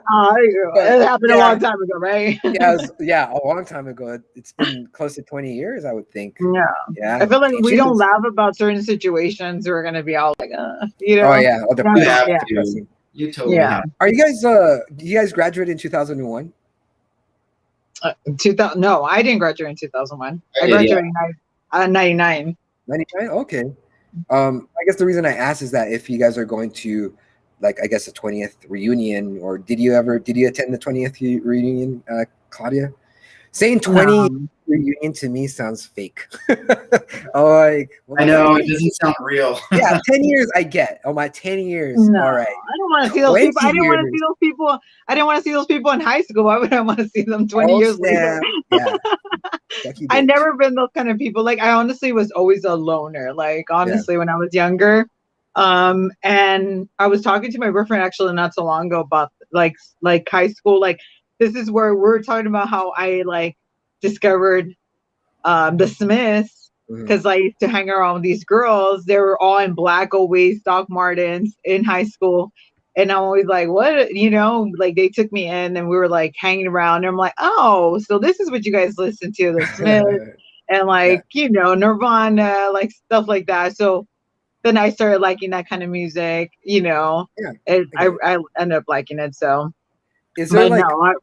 happened a long time ago, right? a long time ago. It's been close to 20 years, I would think. Yeah. I feel like we don't laugh about certain situations. We're gonna be all like, Oh yeah. You totally have. Are you guys graduated in 2001? 2000? No, I didn't graduate in 2001. I graduated in 99. 99? Okay. I guess the reason I asked is that if you guys are going to, like, I guess a 20th reunion, or did you attend the 20th reunion, Claudia? Saying 20 reunion to me sounds fake. I know, it doesn't sound real. 10 years I get. Oh, my 10 years. No, all right. I don't want to see those people. I didn't want to see those people. I didn't want to see those people in high school. Why would I want to see them 20 years later? Yeah. I've never been those kind of people. Like I honestly was always a loner. Like honestly, when I was younger. And I was talking to my boyfriend actually not so long ago about like high school. Like this is where we're talking about how I like discovered the Smiths, because I used to hang around with these girls. They were all in black Oways, Doc Martens in high school. And I'm always like, what, like they took me in and we were like hanging around. And I'm like, oh, so this is what you guys listen to, the Smiths and like, Nirvana, like stuff like that. So then I started liking that kind of music, and I ended up liking it. So, is there like, no,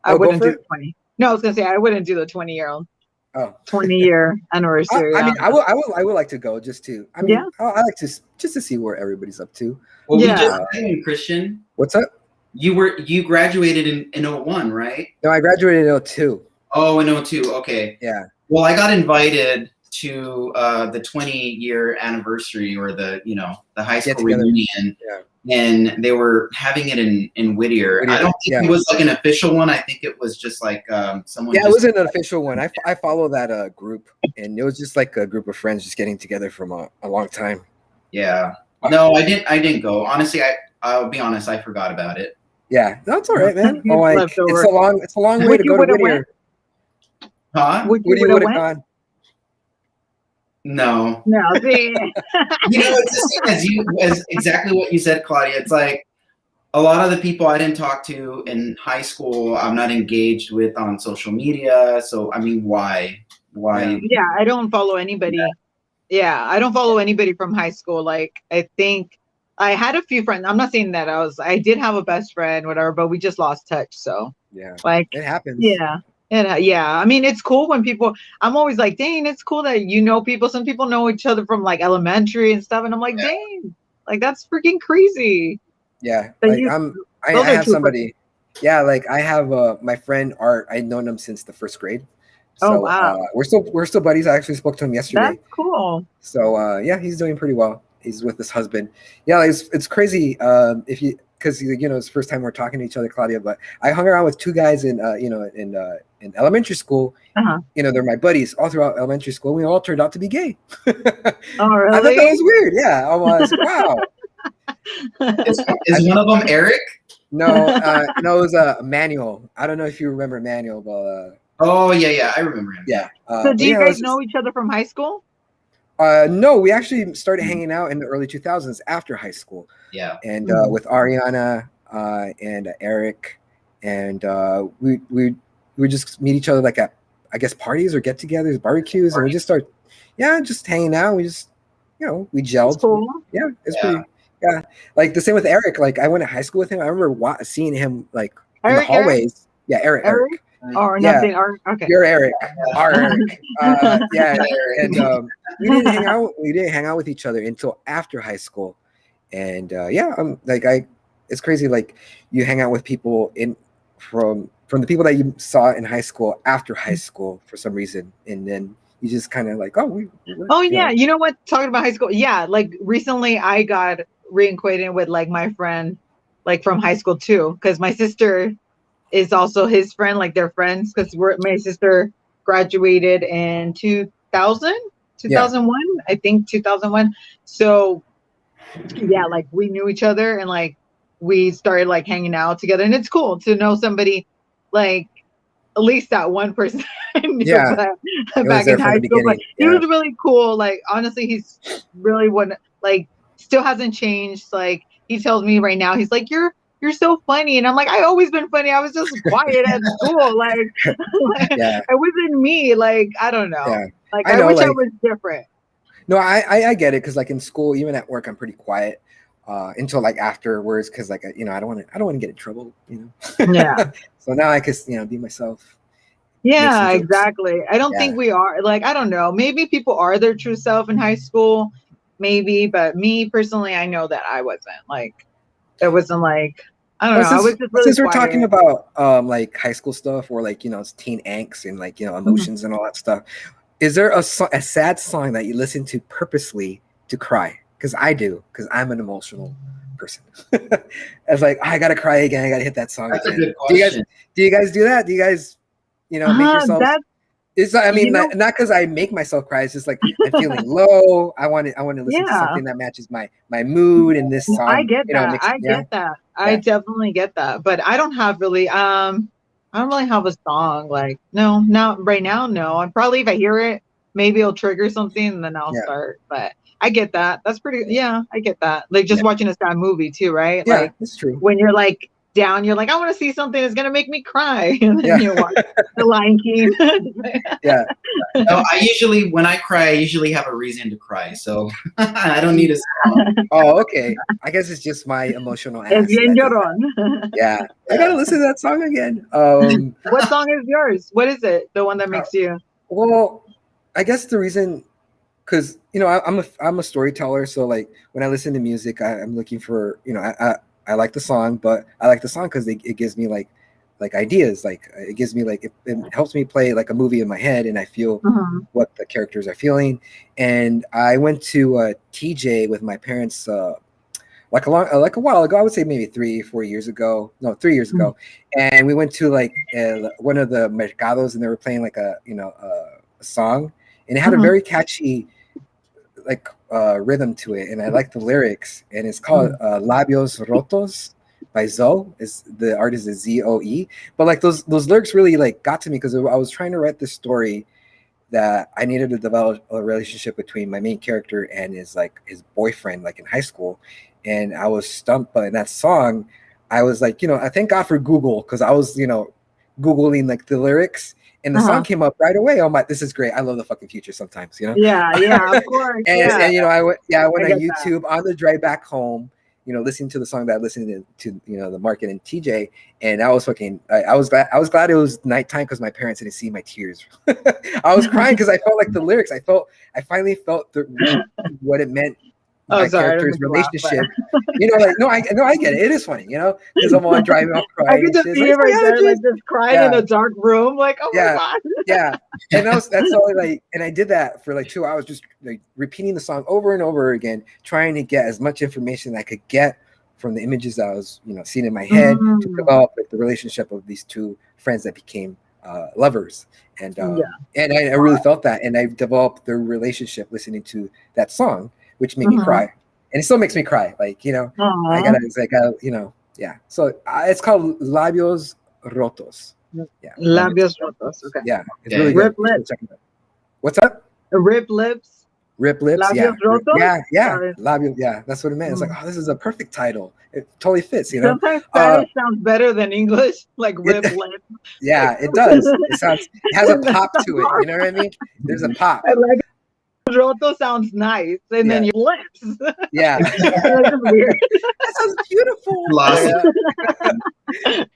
I wouldn't do the 20. No, I was gonna say I wouldn't do the 20-year anniversary. I mean, I would like to go just to. I mean, I like to just to see where everybody's up to. Well, we just met, Christian. What's up? You graduated in 01, right? No, I graduated in 02. Oh, in 02. Okay. Yeah. Well, I got invited to the 20-year anniversary or the high school reunion. Yeah. And they were having it in Whittier. I don't think it was like an official one. I think it was just like someone. Yeah, it was an official one. I follow that group, and it was just like a group of friends just getting together from a long time. Yeah. No, I didn't go. Honestly, I'll be honest. I forgot about it. Yeah, that's all right, man. It's a long way to go to Whittier. Huh? Would you would have gone? No. See. It's the same as exactly what you said, Claudia. It's like a lot of the people I didn't talk to in high school, I'm not engaged with on social media. So I mean, why? Yeah, I don't follow anybody. Yeah, I don't follow anybody from high school. Like, I think I had a few friends. I'm not saying that I did have a best friend, whatever, but we just lost touch. So like it happens. Yeah. I mean, it's cool when people, I'm always like, dang, it's cool that people. Some people know each other from like elementary and stuff. And I'm like, dang, like that's freaking crazy. Yeah. Like I have somebody. Yeah. Like I have my friend Art. I've known him since the first grade. So, wow. We're still buddies. I actually spoke to him yesterday. That's cool. So he's doing pretty well. He's with his husband. Yeah. It's crazy. Because it's the first time we're talking to each other, Claudia. But I hung around with two guys in elementary school. They're my buddies all throughout elementary school. We all turned out to be gay. Oh, really? I thought that was weird. Yeah, I was wow. Is one of them Eric? No, it was Manuel. I don't know if you remember Manuel, but oh yeah, I remember him. Yeah. So do you guys know each other from high school? No, we actually started hanging out in the early 2000s after high school. Yeah. And with Ariana and Eric, and we would just meet each other like at, I guess, parties or get-togethers, barbecues, and we just start, just hanging out. We just, we gelled. That's cool. Yeah, it's pretty. Yeah, like the same with Eric. Like I went to high school with him. I remember seeing him like in the hallways. Yeah, Eric. Or nothing. Okay. You're Eric. Our Eric. And we didn't hang out. We didn't hang out with each other until after high school. And I'm like it's crazy. Like you hang out with people from the people that you saw in high school after high school for some reason, and then you just kind of like, yeah. You know what? Talking about high school, yeah. Like recently, I got reacquainted with like my friend, like from high school too, because my sister is also his friend. Like they're friends because my sister graduated in 2001, I think 2001. So yeah, like we knew each other and like we started like hanging out together, and it's cool to know somebody like at least that one person back in high school. But he was really cool. Like honestly, he's really still hasn't changed. Like he tells me right now, he's like, you're so funny. And I'm like, I always been funny. I was just quiet at school. Like it wasn't me. Like, I don't know. Yeah. Like I wish I was different. No, I get it. Cause like in school, even at work, I'm pretty quiet until like afterwards. Cause like, I don't want to get in trouble, Yeah. So now I can, be myself. Yeah, exactly. I don't think we are like, I don't know. Maybe people are their true self in high school, maybe. But me personally, I know that I wasn't like, it wasn't like, I don't know. I was just really since we're talking about like high school stuff or like, it's teen angst and like, emotions and all that stuff. Is there a sad song that you listen to purposely to cry? Because I do, because I'm an emotional person. It's like, I gotta cry again. I gotta hit that song again. Do you guys do that? Do you guys, make yourself? It's I mean, not because I make myself cry. It's just like I'm feeling low. I want to listen to something that matches my mood in this song. I get that. Get that. I definitely get that. But I don't have really I don't really have a song. Like not right now. No. And probably if I hear it, maybe it'll trigger something and then I'll start. But I get that. That's pretty. Yeah, I get that. Like just watching a sad movie too, right? Yeah, Like that's true. when you're like down, you're like, I want to see something that's gonna make me cry, and then you watch The Lion King. Yeah. No, when I cry, I usually have a reason to cry. So I don't need a song. Oh, okay. I guess it's just my emotional Es ass. bien that does that. llorón. Yeah. I gotta listen to that song again. What song is yours? What is it? The one that makes you? Well, I guess the reason, because I'm a storyteller, so like when I listen to music, I'm looking for I like the song, but I like the song because it gives me like ideas, like it gives me like it helps me play like a movie in my head, and I feel what the characters are feeling. And I went to TJ with my parents like a while ago. I would say maybe 3-4 years ago. No, 3 years ago, and we went to like one of the mercados, and they were playing like a song, and it had a very catchy like rhythm to it, and I like the lyrics, and it's called Labios Rotos by Zoe. Is the artist is Zoe, but like those lyrics really like got to me because I was trying to write this story that I needed to develop a relationship between my main character and his boyfriend like in high school, and I was stumped by that song. I was like, I thank God for Google, because I was Googling like the lyrics, and the song came up right away. I'm like, this is great. I love the fucking Future sometimes, Yeah, of course. and I went on get YouTube on the drive back home, listening to the song that I listened to the market and TJ, and I was fucking I was glad it was nighttime because my parents didn't see my tears. I was crying because I felt like the lyrics. I finally felt what it meant. My character's relationship, I get it. It is funny, because I'm on driving, I'll cry. I could just see it right there, like just crying in a dark room, like, oh my God. Yeah. And that's all and I did that for like 2 hours, just like repeating the song over and over again, trying to get as much information I could get from the images that I was, seeing in my head to develop like the relationship of these two friends that became lovers. And and I really felt that, and I developed the relationship listening to that song, which made me cry, and it still makes me cry. Like, I gotta, yeah. So it's called Labios Rotos. Yeah. Labios Rotos. Okay. Yeah. It's really good. Rip lips. What's up? Rip lips. Rip lips. Labios Rotos? Yeah. Labios. Yeah. That's what it meant. It's like, oh, this is a perfect title. It totally fits, Sometimes Spanish sounds better than English, like rip lips. Yeah, it does. It has a pop to it. You know what I mean? There's a pop. Roto sounds nice, and then your lips. Yeah. That's weird. That sounds beautiful.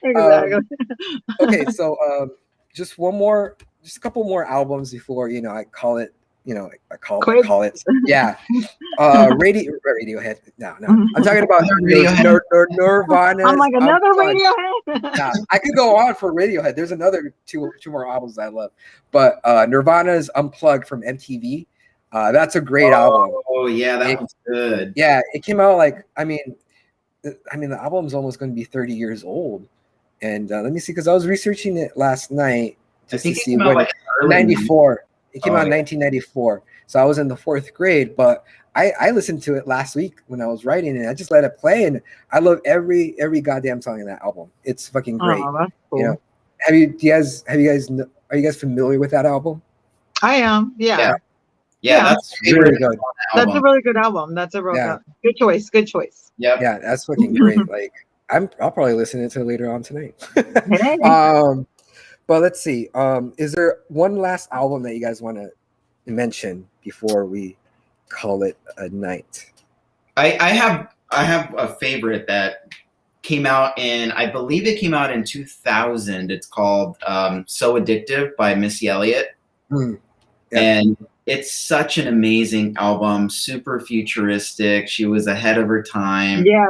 Exactly. Okay, so just a couple more albums before I call it. I call it. Yeah. Radiohead. No. I'm talking about Nirvana. I'm like another Radiohead. Yeah, I could go on for Radiohead. There's another two more albums I love, but Nirvana's Unplugged from MTV. That's a great album. Oh yeah, that was good. Yeah, it came out like the album's almost going to be 30 years old, and let me see, because I was researching it last night just to see when 94. It came out in 1994, so I was in the 4th grade. But I listened to it last week when I was writing, and I just let it play, and I love every goddamn song in that album. It's fucking great. Oh, that's cool. Are you guys familiar with that album? I am. Yeah. Yeah, that's really good. That's a really good album. That's a real good choice. Good choice. Yeah. Yeah, that's fucking great. Like I'll probably listen to it later on tonight. But let's see. Is there one last album that you guys want to mention before we call it a night? I have a favorite that came out I believe it came out in 2000. It's called So Addictive by Missy Elliott. And it's such an amazing album, super futuristic. She was ahead of her time. Yeah.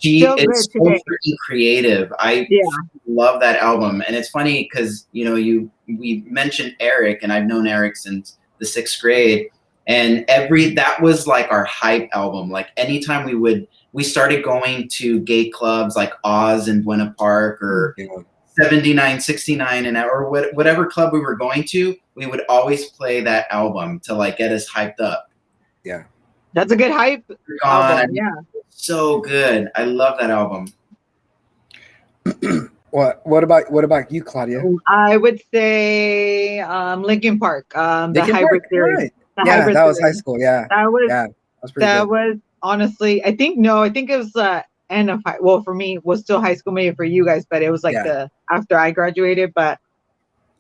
It's so freaking creative. I love that album. And it's funny because, we mentioned Eric, and I've known Eric since the 6th grade. And that was like our hype album. Like anytime we started going to gay clubs like Oz and Buena Park or 79, 69 or whatever club we were going to, we would always play that album to like get us hyped up. Yeah. That's a good hype album. Yeah. So good. I love that album. What about you, Claudia? I would say Linkin Park, the Hybrid Theory. The Yeah, hybrid that was high theory. school. Yeah, That was yeah, that's pretty that good. was honestly, I think it was end of high. Well, for me, it was still high school, maybe for you guys, but it was like Yeah. the after I graduated. But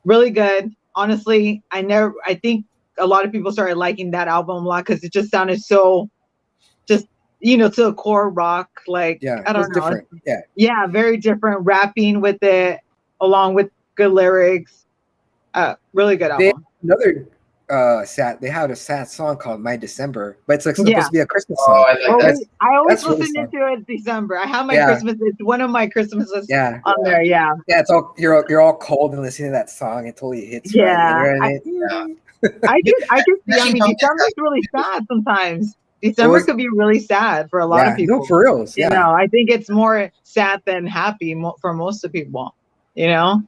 really good. Honestly, I think a lot of people started liking that album a lot because it just sounded so, just to a core rock. Like Yeah, I it was don't know. different. Yeah, Yeah, very different rapping with it, along with good lyrics. Really good they album. another they had a sad song called My December, but it's like supposed Yeah. to be a Christmas Oh, song. I like that. Always, I always That's really listen sad. into it December. I have my Yeah. Christmas. It's one of my Christmases Yeah, on there. Yeah. yeah. It's all you're all cold and listening to that song. It totally hits right. Yeah. You know what I mean? I could see. I Smashing mean, Pumpkins December's have- really sad sometimes. December was- could be really sad for a lot Yeah, of people. no, for reals. You Yeah. know, I think it's more sad than happy for most of people. You know.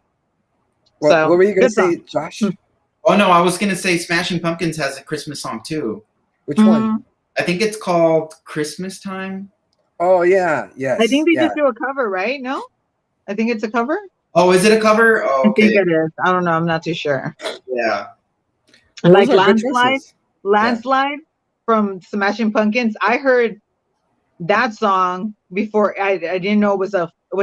Well, So, what were you gonna good say, song. Josh? Oh no, I was gonna say Smashing Pumpkins has a Christmas song too. Which one? Mhm. I think it's called Christmas Time. Oh yeah, yes. I think they yeah. just do a cover, right? No, I think it's a cover. Oh, is it a cover? Oh, I think okay. it is. I don't know. I'm not too sure. Yeah. Well, Like those are good Landslide. choices. Landslide from Smashing Pumpkins. I heard that song before. I didn't know was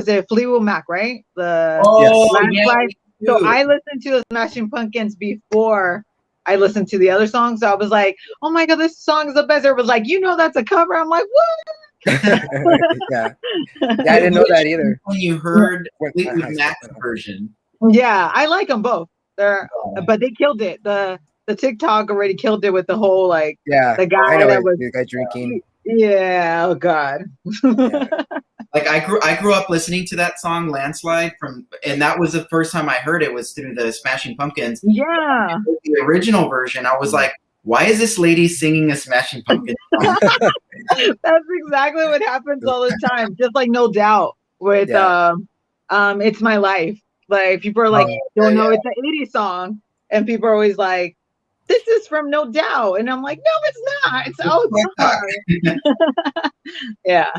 it Fleetwood Mac, right? The Oh, Landslide. yeah. So I listened to the Smashing Pumpkins before I listened to the other songs. So I was like, oh my god, this song is the best. It was like, that's a cover. I'm like, what? yeah. Yeah, I didn't know that either. When you heard When- Fleetwood high Mac's school. version. Yeah, I like them both. But they killed it. The TikTok already killed it with the whole like Yeah, the I guy know that it. was. The guy drinking. Yeah. Oh god. Yeah. Like I grew up listening to that song Landslide and that was the first time I heard it was through the Smashing Pumpkins. Yeah. The original version, I was like, why is this lady singing a Smashing Pumpkins song? That's exactly what happens all the time. Just like No Doubt with Yeah. It's My Life. Like people are like, don't know it's an 80s song, and people are always like, this is from No Doubt, and I'm like, no, it's not. It's yeah.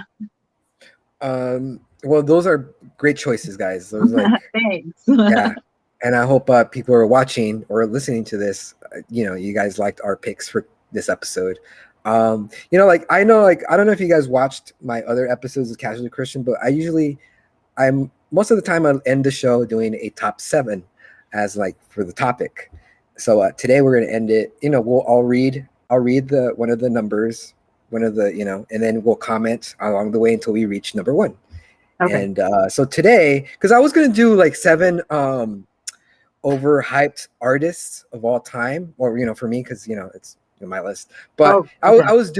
Well, those are great choices, guys. Those like Thanks. yeah. And I hope people are watching or listening to this. You guys liked our picks for this episode. Like I know, like I don't know if you guys watched my other episodes of Casually Christian, but I'm most of the time I'll end the show doing a top 7 as like for the topic. So today we're gonna end it. I'll read the one of the numbers, and then we'll comment along the way until we reach number 1. Okay. And so today, because I was gonna do like 7 overhyped artists of all time, or for me, because it's my list. But Okay. I was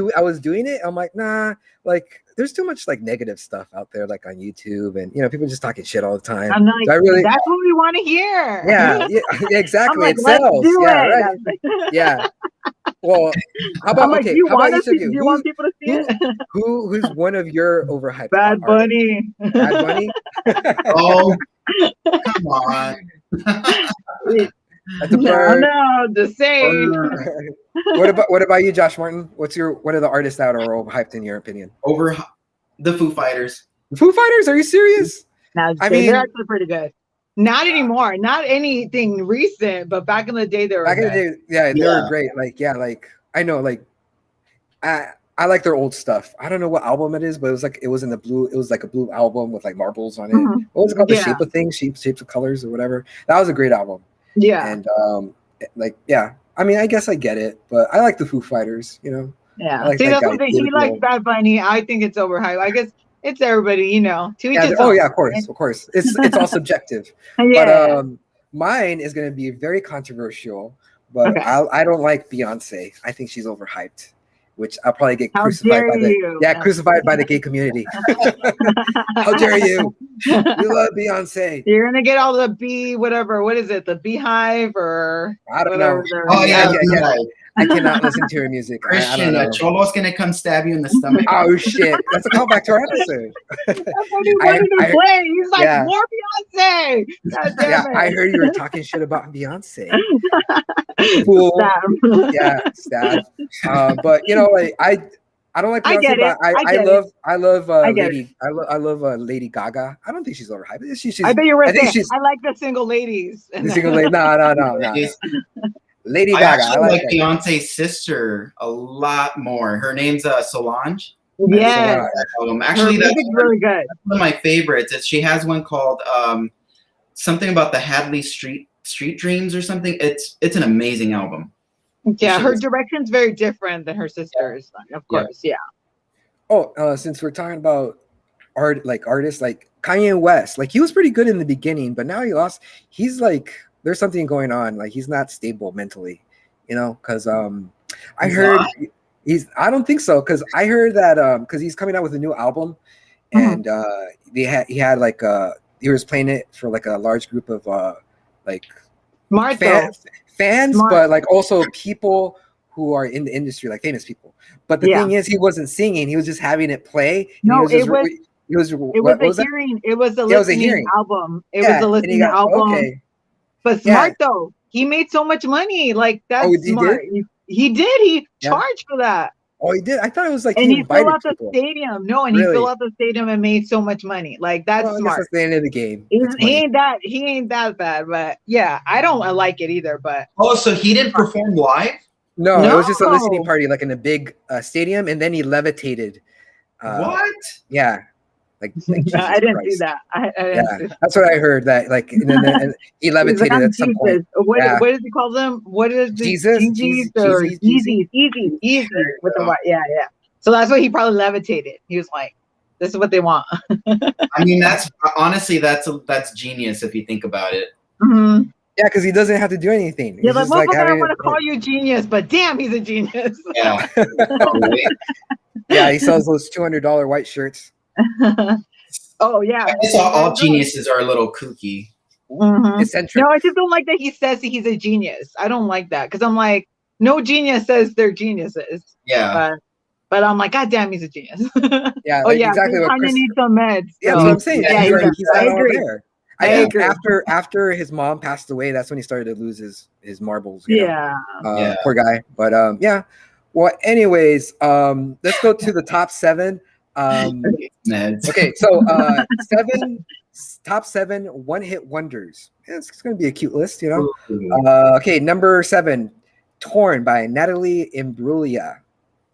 doing it. I'm like, nah, like there's too much like negative stuff out there, like on YouTube, and people just talking shit all the time. I'm like, So I really, that's what we want to hear. yeah, exactly. I'm like, It let's sells. do Yeah, it. right. Yeah. Well, how about I'm like, okay? do you How about want each us of to, you? do you want people to see it? Who's one of your overhyped? Bad artists? Bunny. Bad Bunny. Oh, come on. That's a No, bird. no, the same. What about you, Josh Martin? What's one of the artists that are overhyped in your opinion? Over the Foo Fighters. Foo Fighters? Are you serious? Now, I mean- they're actually pretty good. Not anymore. Not anything recent, but back in the day, they were Back in the good. day, yeah, they Yeah. were great. Like, yeah, like I know, like I like their old stuff. I don't know what album it is, but it was in the blue. It was like a blue album with like marbles on it. Mhm. What was it called? The Yeah. Shape of Things, Shapes of Colors, or whatever. That was a great album. Yeah, And like, yeah. I mean, I guess I get it, but I like the Foo Fighters. I yeah. like See, that that's guy, what he David likes Grohl. Bad Bunny. I think it's overhyped. I guess it's everybody, to each Yeah, his oh own. yeah, of course. It's all subjective. Yeah. But mine is going to be very controversial. But Okay. I don't like Beyonce. I think she's overhyped, which I'll probably get How crucified by dare you. crucified by the gay community. How dare you? You love Beyonce. You're gonna get all the whatever. What is it? The Beehive or I don't whatever know. they're- Oh yeah, Yeah. I cannot listen to her music. I Christian, don't a know. cholo's gonna come stab you in the stomach. Oh shit! That's a callback to our episode. That's what he wanted to play. He's like, yeah. more Beyonce. God damn Yeah, it. I heard you were talking shit about Beyonce. Fool. Stop. Yeah, stab. But like I don't like I Beyonce, get it. but I get I love I get I love Lady Gaga. I don't think she's overhyped. She's I bet you were I think saying, she's I like the single ladies. the single lady. No. Lady I Gaga. I actually like like that. Beyonce's sister a lot more. Her name's Solange. Yes, Actually, her that's music's really good. one of my favorites. She has one called something about the Hadley Street Dreams or something. It's an amazing album. Yeah, her direction's very different than her sister's, of course. Yeah. Oh, since we're talking about artists like Kanye West, like he was pretty good in the beginning, but now he lost. He's like, there's something going on. Like he's not stable mentally, because I heard I don't think so, because I heard that because he's coming out with a new album, and he had like he was playing it for like a large group of like fans, but like also people who are in the industry, like famous people. But the thing is, he wasn't singing; he was just having it play. No, it was a listening album. It was a listening album. Okay. But smart though, he made so much money. Like that's smart. He did. He charged for that. Oh, he did. I thought it was like and he filled out the stadium. No, and he filled out the stadium and made so much money. Like that's smart. That's the end of the game. He ain't that bad. But yeah, I like it either. But so he didn't perform live? No, it was just a listening party, like in a big stadium, and then he levitated. What? Yeah. Like I didn't see that. I didn't see that. That's what I heard. That like, and he levitated like, at some point. What does he call them? What is Jesus? Easy with the what? Yeah. So that's what he probably levitated. He was like, "This is what they want." I mean, that's genius if you think about it. Mm-hmm. Yeah, because he doesn't have to do anything. Yeah, like, I don't want to call you genius, but damn, he's a genius. Yeah. Yeah, he sells those $200 white shirts. Oh yeah. I guess all geniuses are a little kooky. Mm-hmm. Eccentric. No, I just don't like that he says he's a genius. I don't like that because I'm like, no genius says they're geniuses. Yeah. But I'm like, God damn, he's a genius. Yeah. Oh yeah. Exactly. He kind of needs some meds. So. Yeah, that's what I'm saying. Yeah, he's I agree. There. I think after his mom passed away, that's when he started to lose his marbles. Poor guy. But yeah. Well, anyways, let's go to the top 7. Okay, so top 7 one-hit wonders. It's going to be a cute list, Okay, number 7, "Torn" by Natalie Imbruglia.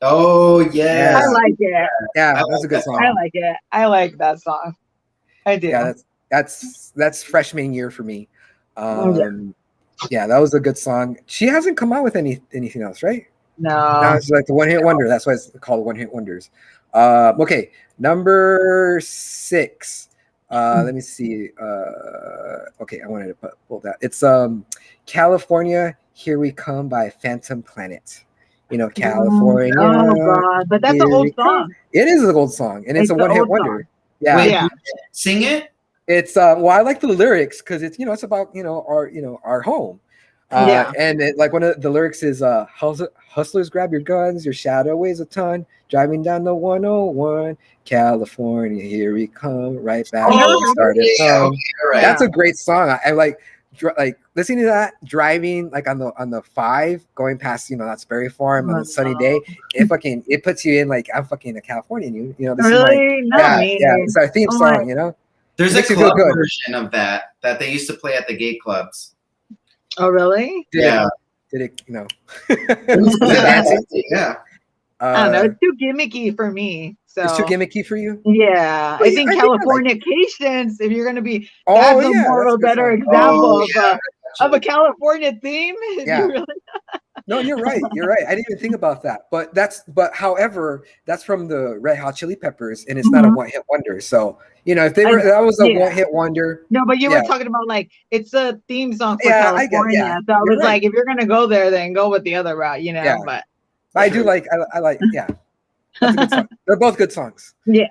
Oh yeah, I like it. Yeah, that's a good song. I like it. I like that song. I do. Yeah, that's freshman year for me. Yeah, that was a good song. She hasn't come out with anything else, right? No, it's like the one-hit wonder. That's why it's called one-hit wonders. Okay, number 6. Let me see. Okay, I wanted to pull that. It's "California, Here We Come" by Phantom Planet. California. Oh God, but that's an old song. It is an old song, and it's a one-hit wonder. Yeah. Wait, sing it. It's well, I like the lyrics because it's it's about our home. And like one of the lyrics is "Hustlers, grab your guns, your shadow weighs a ton, driving down the 101, California, here we come, right back That's a great song. I like listening to that driving like on the 5 going past that Sperry Farm on a sunny day. It puts you in like I'm fucking a Californian. This really? is it's our theme song. There's a club version of that they used to play at the gay clubs. Oh really? Yeah. Did it? Yeah. I don't know. It's too gimmicky for me. So it's too gimmicky for you. Yeah, I think Californications. If you're gonna be, that's a better example of a California theme. Yeah. No, you're right. You're right. I didn't even think about that. However, that's from the Red Hot Chili Peppers, and it's not a one-hit wonder. So if they were, that was a one-hit wonder. No, but you were talking about like it's a theme song for California. So I was like, if you're gonna go there, then go with the other route. But I do like. I like. Yeah, that's a good song. They're both good songs. Yeah.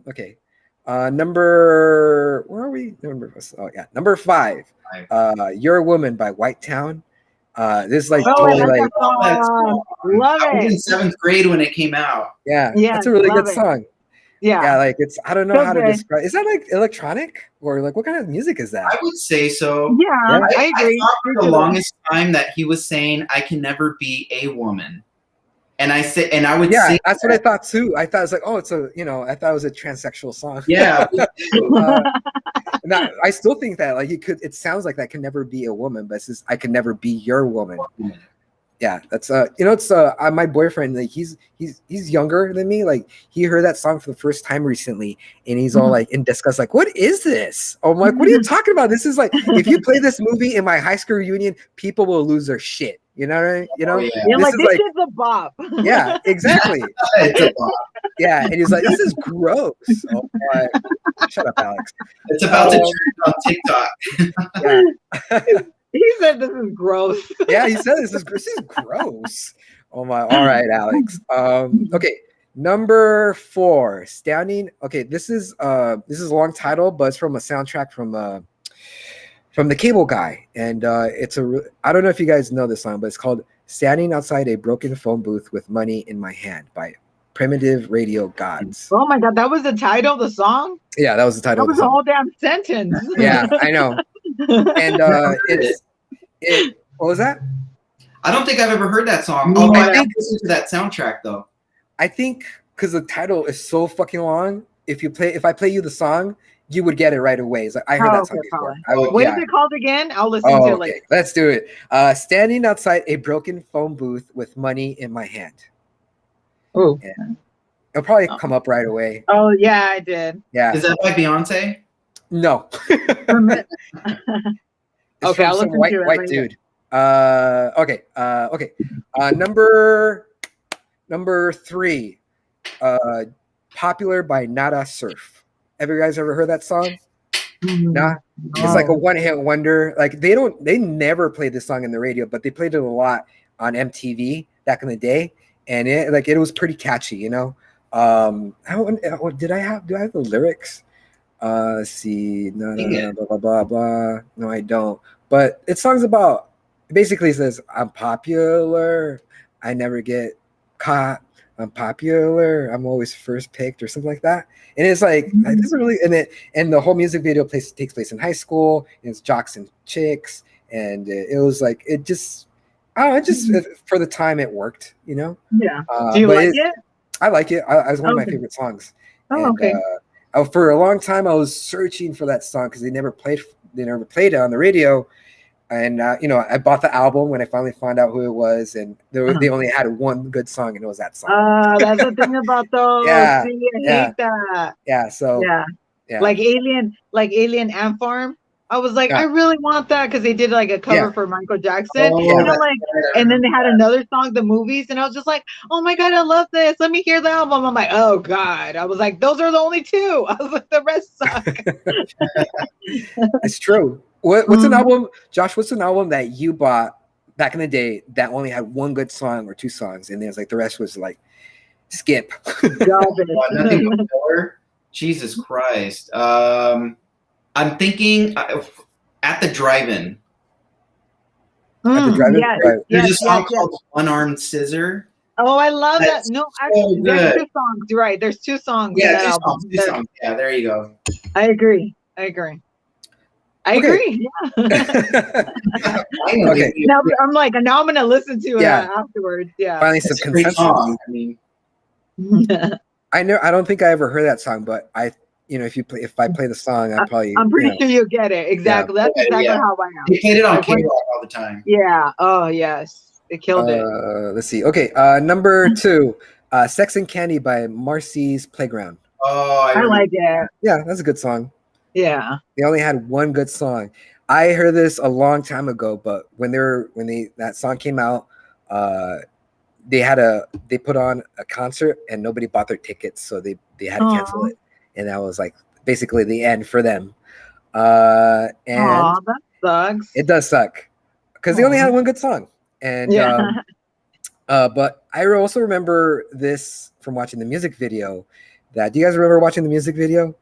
Okay. Where are we? Number 5. "You're a Woman" by Whitetown. This is like totally like love it. I was in 7th grade when it came out. Yeah, that's a really good song. Yeah, like it's I don't know how to describe. Is that like electronic or like what kind of music is that? I would say so. Yeah, I agree. I thought for the longest time that he was saying I can never be a woman. And I would Yeah, sing. that's what I thought too. I thought it was like, oh, it's a, I thought it was a transsexual song. Yeah. I still think that like it sounds like that can never be a woman, but it's just, I can never be your woman. Yeah, that's it's my boyfriend, like he's younger than me. Like he heard that song for the first time recently, and he's all like in disgust, like, what is this? I'm like, what are you talking about? This is like, if you play this movie in my high school reunion, people will lose their shit. You know, right? Yeah. You're this like, is this like, is a bop. yeah, exactly. It's a bop. Yeah, and he's like, this is gross. Oh, shut up, Alex. It's about to trend on TikTok. Yeah. He said this is gross. Yeah, he said this is gross. Oh my! All right, Alex. Okay, number 4, standing. Okay, this is a long title, but it's from a soundtrack from The Cable Guy, and it's I don't know if you guys know this song, but it's called "Standing Outside a Broken Phone Booth with Money in My Hand" by Primitive Radio Gods. Oh my God, that was the title of the song? Yeah, that was the title. That was a whole damn sentence. Yeah, I know. And what was that? I don't think I've ever heard that song. No, Oh, I I think listen to that soundtrack though. I think because the title is so fucking long, if I play you the song, you would get it right away. It's like, I heard that song before. What is it called again? I'll listen to it later. Let's do it. Standing outside a broken phone booth with money in my hand. Oh, yeah. It'll probably come up right away. Oh yeah, I did. Yeah. Is that by Beyonce? No. Okay, I'll listen to it. White dude. Okay. Number 3. Popular by Nada Surf. Have you guys ever heard that song? Nah. It's like a one-hit wonder. Like they never played this song in the radio, but they played it a lot on MTV back in the day, and it was pretty catchy, Do I have the lyrics? Let's see. No, blah blah blah blah. No, I don't. But it songs about, basically says, I'm popular, I never get caught, I'm popular, I'm always first picked, or something like that. And it's like, it doesn't really, and the whole music video takes place in high school, and it's jocks and chicks, and it was like, it just for the time it worked, Yeah. Do you like it? I like it. It was one of my favorite songs. Oh, okay. For a long time, I was searching for that song because they never played it on the radio. And I bought the album when I finally found out who it was, and they only had one good song, and it was that song. That's the thing about those. Yeah, See, I hate that. Yeah. So yeah. Like Alien Ant Farm. I was like, I really want that because they did like a cover for Michael Jackson. Oh, and I'm like, and then they had another song, The Movies, and I was just like, oh my God, I love this. Let me hear the album. I'm like, oh God. I was like, those are the only 2. I was like, the rest suck. It's true. What's an album, Josh? What's an album that you bought back in the day that only had one good song or 2 songs, and there's like the rest was like skip? Nothing but filler? Jesus Christ. I'm thinking At the Drive-In. At the Drive-In? There's a song called One Armed Scissor. Oh, I love that. No, actually, there's 2 songs. You're right. There's 2 songs. Yeah, 2 songs. Yeah, there you go. I agree. Yeah. Okay. Now I'm like, now I'm gonna listen to it afterwards. Yeah. Finally, some consensus. I mean, I don't think I ever heard that song, but if I play the song, I'm pretty sure you'll get it. Exactly. That's exactly how I am. They played it on K-Rock all the time. Yeah. Oh yes, it killed it. Let's see. Okay. Number 2, "Sex and Candy" by Marcy's Playground. Oh, I like it. Yeah, that's a good song. Yeah. They only had one good song. I heard this a long time ago, but when that song came out, they put on a concert and nobody bought their tickets, so they had to cancel it, and that was like basically the end for them. And that sucks. It does suck because they only had one good song, and but I also remember this from watching the music video. Do you guys remember watching the music video?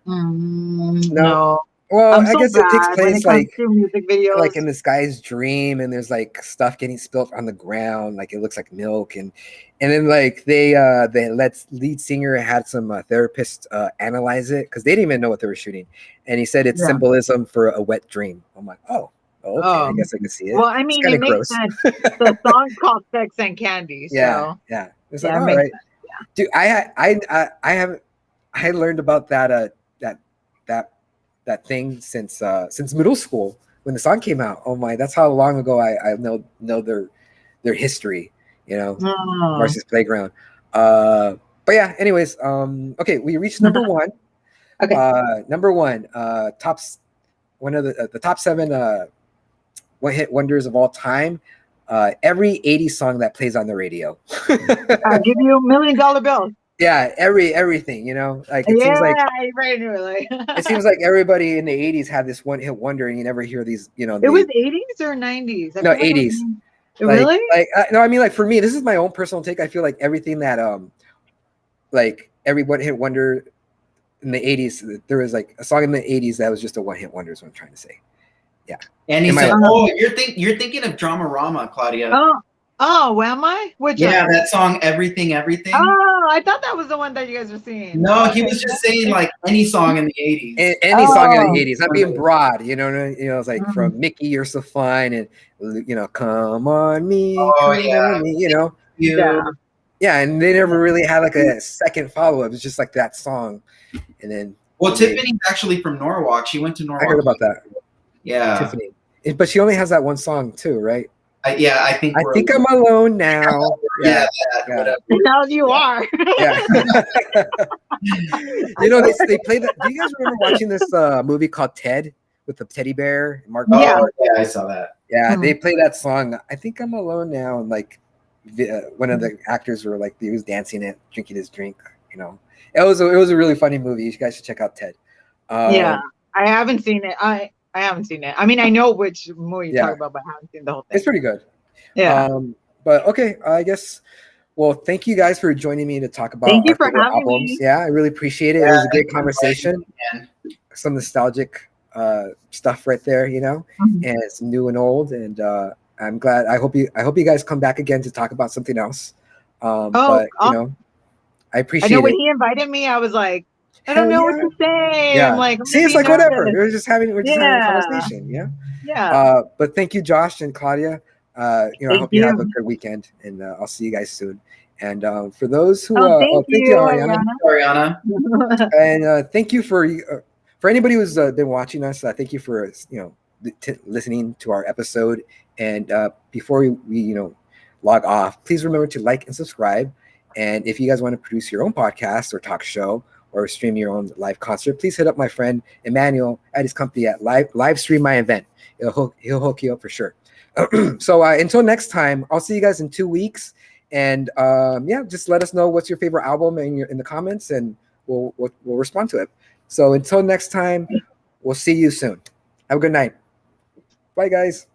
No. Well, I guess it takes place like music videos. Like in this guy's dream, and there's like stuff getting spilled on the ground, like it looks like milk, and then like the lead singer had some therapist analyze it because they didn't even know what they were shooting, and he said it's symbolism for a wet dream. I'm like, oh, Okay, I guess I can see it. Well, I mean, it's it kind of makes gross. sense. The song's called Sex and Candy. Yeah, So yeah. It's yeah, like, it all makes right, dude. I learned about that that that thing since middle school when the song came out. Oh my, that's how long ago I know their history. You know, Oh. Marcy's Playground. But yeah. Anyways, okay, we reached number one. Okay. Number one, tops one of the top seven one hit wonders of all time. Every 80s song that plays on the radio. I'll give you $1 million bill. Yeah, everything, you know, like it Yeah, seems like right. Like it seems like everybody in the 80s had this one hit wonder, and you never hear these, you know, it was 80s or 90s. I no, feel like 80s. Really? No, I mean, like for me, this is my own personal take. I feel like everything that like every one hit wonder in the 80s, there was like a song in the 80s that was just a one hit wonder is what I'm trying to say. Yeah. And he Am I said, like- "Oh, you're thinking of Dramarama, Claudia." Oh, am I? Which Yeah, one? that song, Everything, Everything. Oh, I thought that was the one that you guys were singing. No, he was just saying like any song in the 80s. Any song in the Oh. 80s, not being broad, you know, it's like Mhm. from Mickey, You're So Fine, and you know, Come On Me, Oh, Come yeah. On Me, you know. Yeah. Yeah, and they never really had like a second follow-up. It's just like that song. And then Well, Tiffany's actually from Norwalk. She went to Norwalk. I heard about that. Yeah. Tiffany. But she only has that one song too, right? I think I think I'm alone now. Yeah, Yeah. whatever. Now you are. Yeah. You know, they played that. Do you guys remember watching this movie called Ted with the teddy bear? Mark. Yeah. Oh, yeah, I saw that. Yeah, Mhm. they play that song. I think I'm alone now, and like one of the actors were like he was dancing it, drinking his drink. You know, it was a really funny movie. You guys should check out Ted. Yeah. I haven't seen it. I haven't seen it. I mean, I know which movie you're talking about, but I haven't seen the whole thing. It's pretty good. Yeah. But okay, I guess. Well, thank you guys for joining me to talk about Thank you our for favorite having albums. me. Yeah, I really appreciate it. It Yeah, was a great thank you for conversation. inviting me, Some nostalgic stuff right there, you know, Mhm. and it's new and old. And I'm glad. I hope you guys come back again to talk about something else. But you know, I I appreciate know when it. he invited me, I was like, I don't Hell know yeah. what to say. Yeah. I'm like, See, it's like whatever. We're just having a conversation. Yeah. Yeah. But thank you, Josh and Claudia. You know, I Thank hope you have you. a good weekend, and I'll see you guys soon. And for those who, Thank you, Ariana. Ariana. And thank you for anybody who's been watching us. Thank you for listening to our episode. And before we log off, please remember to like and subscribe. And if you guys want to produce your own podcast or talk show or stream your own live concert, please hit up my friend Emmanuel at his company at Live Stream My Event. He'll hook you up for sure. So until next time, I'll see you guys in 2 weeks. And yeah, just let us know what's your favorite album in the comments, and we'll respond to it. So until next time, we'll see you soon. Have a good night. Bye, guys.